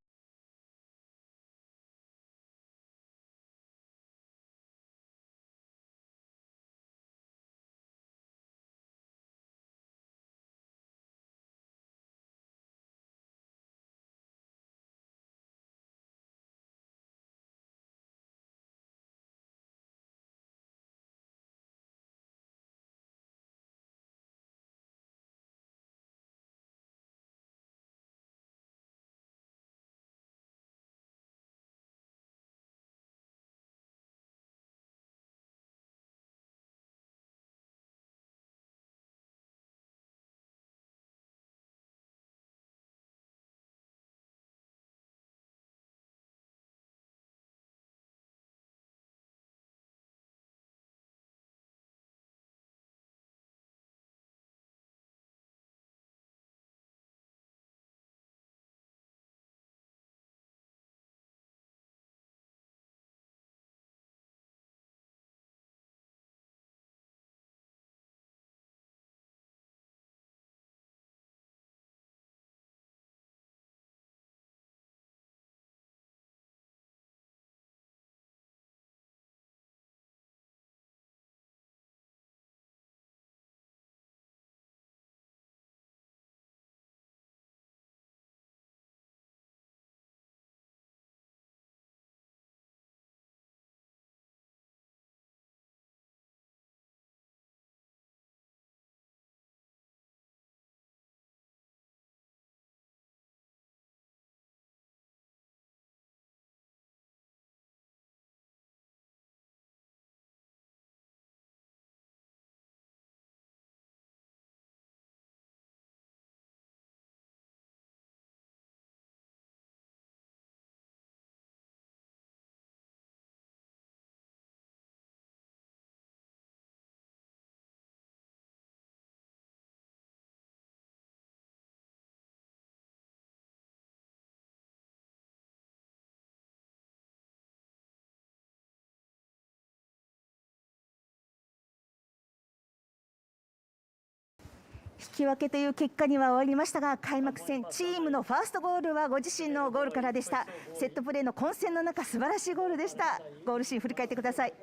引き分けという結果には終わりましたが、開幕戦チームのファーストゴールはご自身のゴールからでした。セットプレーの混戦の中、素晴らしいゴールでした。ゴールシーン振り返ってください。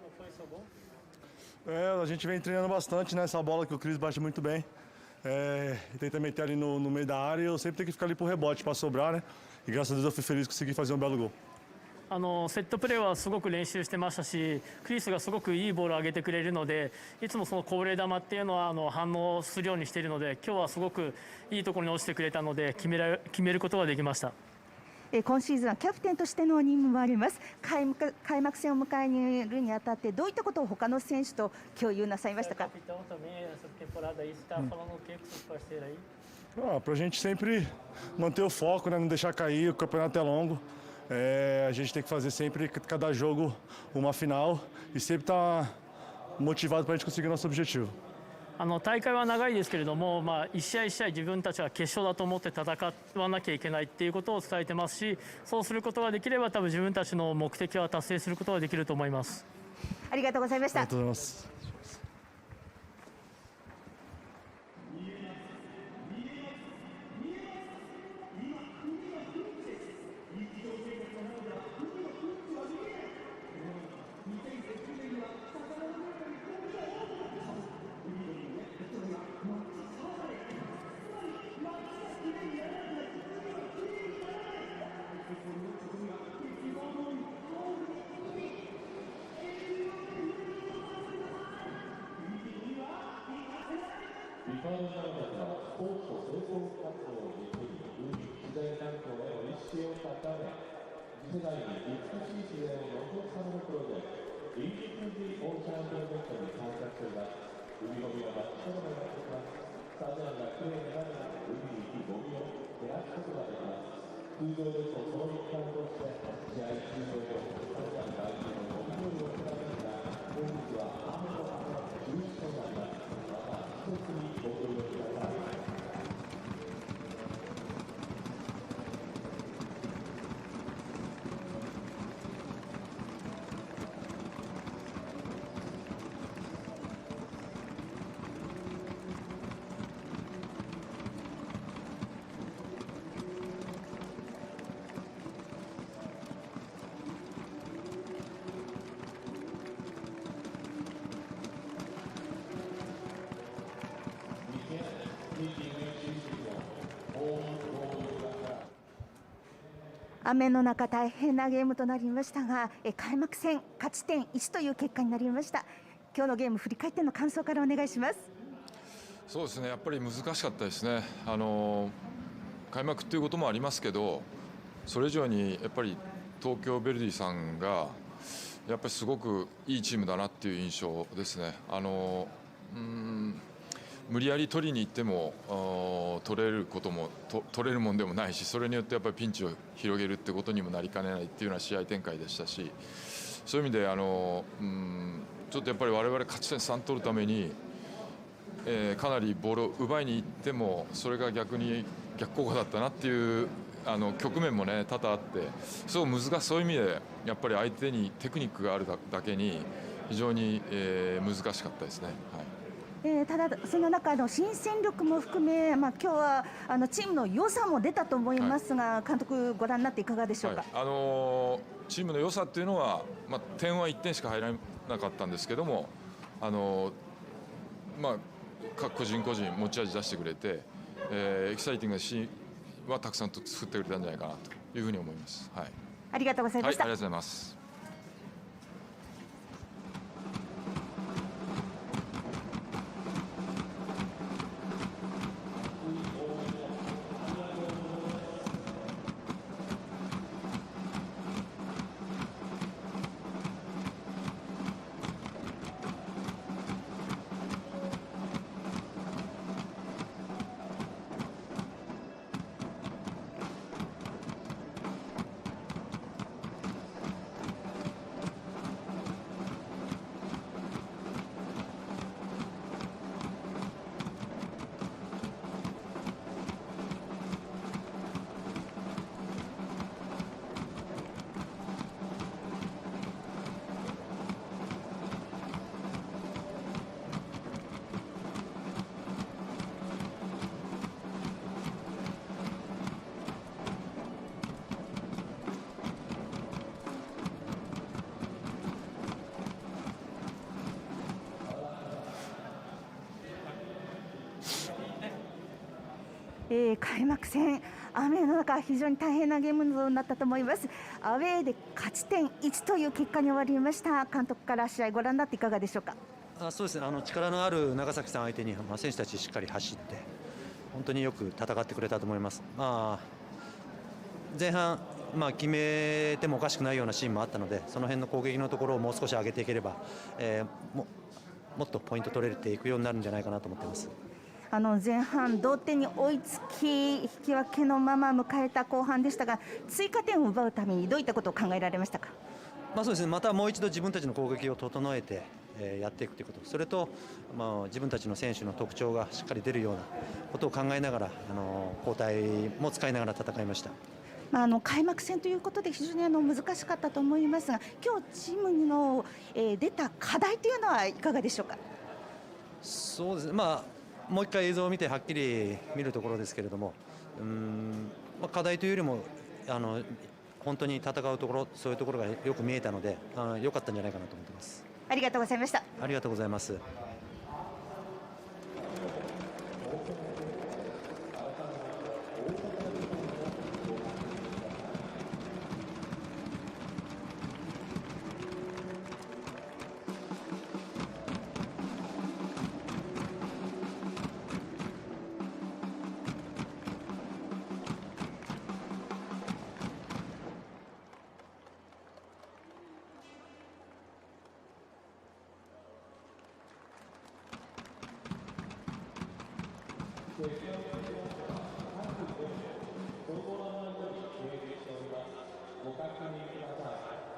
A gente vem treinando bastante, né? Essa bola que o Cris bate muito bem. Tenta meter ali no meio da área e eu sempre tenho que ficar ali pro rebote para sobrar, né? E graças a Deus eu fui feliz de conseguir fazer um belo gol. セットプレーはすごく練習してましたし、クリスがすごくいいボールを上げてくれるので、いつもそのこぼれ球っていうのは反応するようにしているので、今日はすごくいいところに落ちてくれたので決めることができました。今シーズンはキャプテンとしての任務もあります。開幕戦を迎えるにあたってどういったことを他の選手と共有なさいましたか。Para a gente sempre manter o foco, né? Não deixar cair, o campeonato é longo. A gente tem que fazer sempre, cada jogo, uma final e sempre estar motivado para a gente conseguir nosso objetivo. 大会は長いですけれども、一試合一試合自分たちは決勝だと思って戦わなきゃいけないっていうことを伝えてますし、そうすることができれば多分自分たちの目的は達成することができると思います。ありがとうございました。ありがとうございます。V Varen Nagasakiはスポーツと清掃活動に取り組み、自然環境への意識を高め、次世代に美しい自然を残されるプロジェクトインディフジオーシャンゲームネットに参加しています。海ゴミが巻き込まれてきます。スタジアムがきれいになるので、海に行きゴミを減らすことができます。通常ですとその一環として試合終了後、スタジアム外周のゴミ処理を行いますが、本日は雨のため中止となります。また季節にご協力ください。雨の中大変なゲームとなりましたが、開幕戦勝ち点1という結果になりました。今日のゲーム振り返っての感想からお願いします。そうですね、やっぱり難しかったですね。開幕ということもありますけど、それ以上にやっぱり東京ヴェルディさんがやっぱりすごくいいチームだなっていう印象ですね。無理やり取りに行っても取れることも取れるもんでもないし、それによってやっぱりピンチを広げるってことにもなりかねないっていうような試合展開でしたし、そういう意味でちょっとやっぱり我々勝ち点3取るために、かなりボールを奪いに行ってもそれが逆に逆効果だったなっていう局面もね多々あって、そういう意味でやっぱり相手にテクニックがあるだけに非常に、難しかったですね。はい。ただその中の新戦力も含め、今日はチームの良さも出たと思いますが、監督ご覧になっていかがでしょうか。チームの良さっていうのは、点は1点しか入らなかったんですけども、各個人持ち味出してくれて、エキサイティングなシーンはたくさん作ってくれたんじゃないかなというふうに思います。はい、ありがとうございました。はい、ありがとうございます。開幕戦、雨の中非常に大変なゲームになったと思います。アウェーで勝ち点1という結果に終わりました。監督から試合ご覧になっていかがでしょうか。そうですね、力のある長崎さん相手に、選手たちしっかり走って本当によく戦ってくれたと思います。前半、決めてもおかしくないようなシーンもあったので、その辺の攻撃のところをもう少し上げていければ、もっとポイント取れていくようになるんじゃないかなと思っています。前半同点に追いつき引き分けのまま迎えた後半でしたが、追加点を奪うためにどういったことを考えられましたか。そうですね、またもう一度自分たちの攻撃を整えて、やっていくということ、それと、自分たちの選手の特徴がしっかり出るようなことを考えながら、交代も使いながら戦いました。開幕戦ということで非常に難しかったと思いますが、今日チームの、出た課題というのはいかがでしょうか。そうですね、もう一回映像を見てはっきり見るところですけれども、課題というよりも本当に戦うところ、そういうところがよく見えたので、良かったんじゃないかなと思っています。ありがとうございました。ありがとうございます。ご確認ください。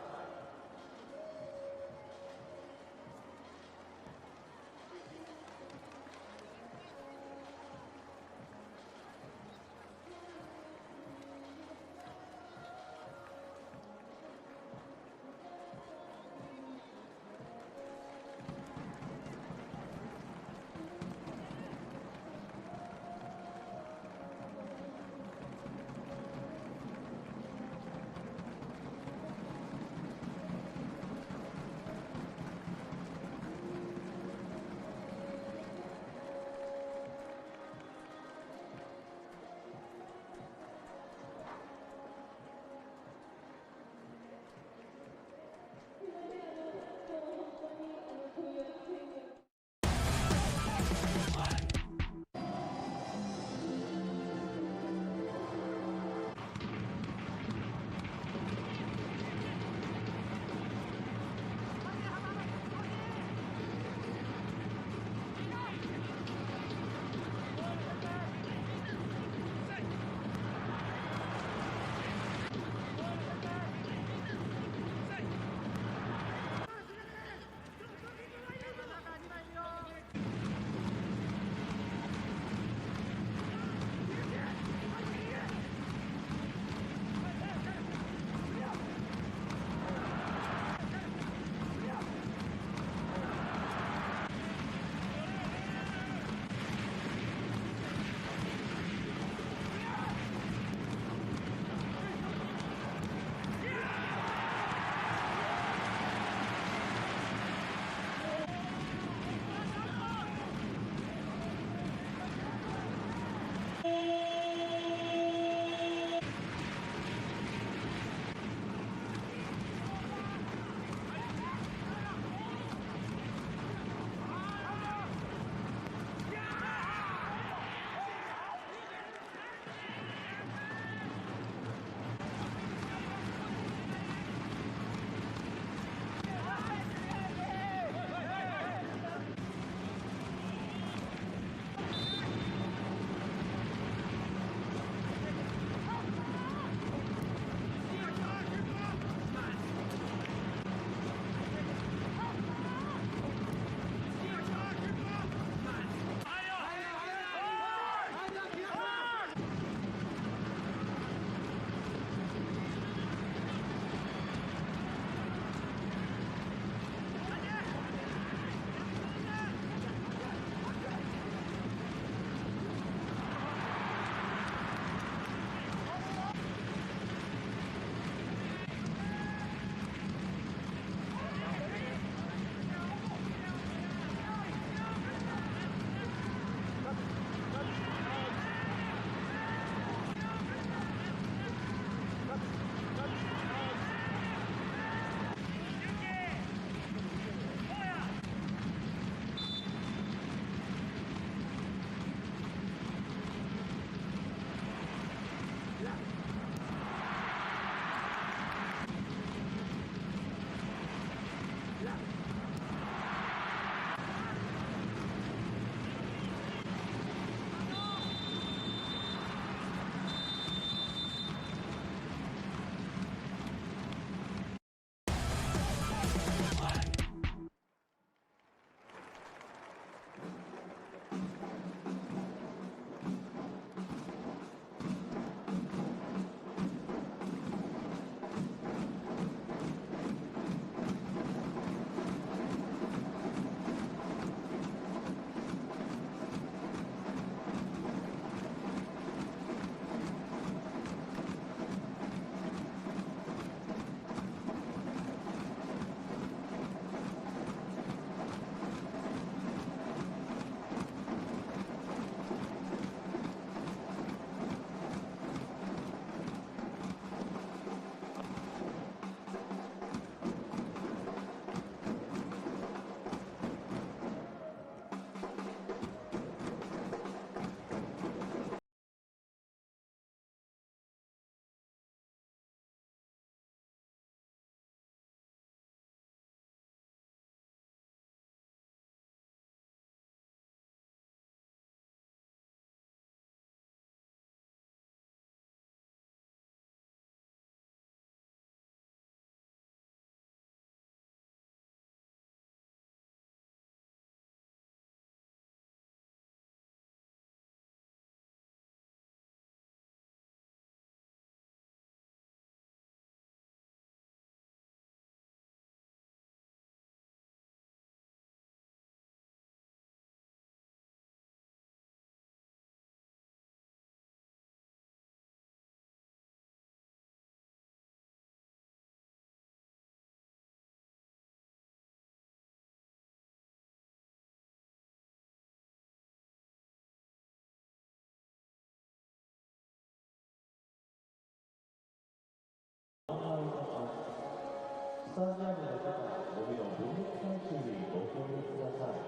タジアムの中ゴミの分別回収にご協力ください。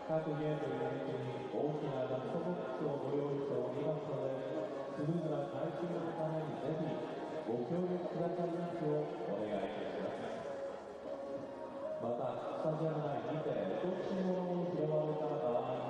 各ゲート入り口に大きなダストボックスをご用意しておりますので、スムーズな回収のためにぜひご協力くださいますようお願いいたします。また、スタジアム内にて落とし物を拾われた場合に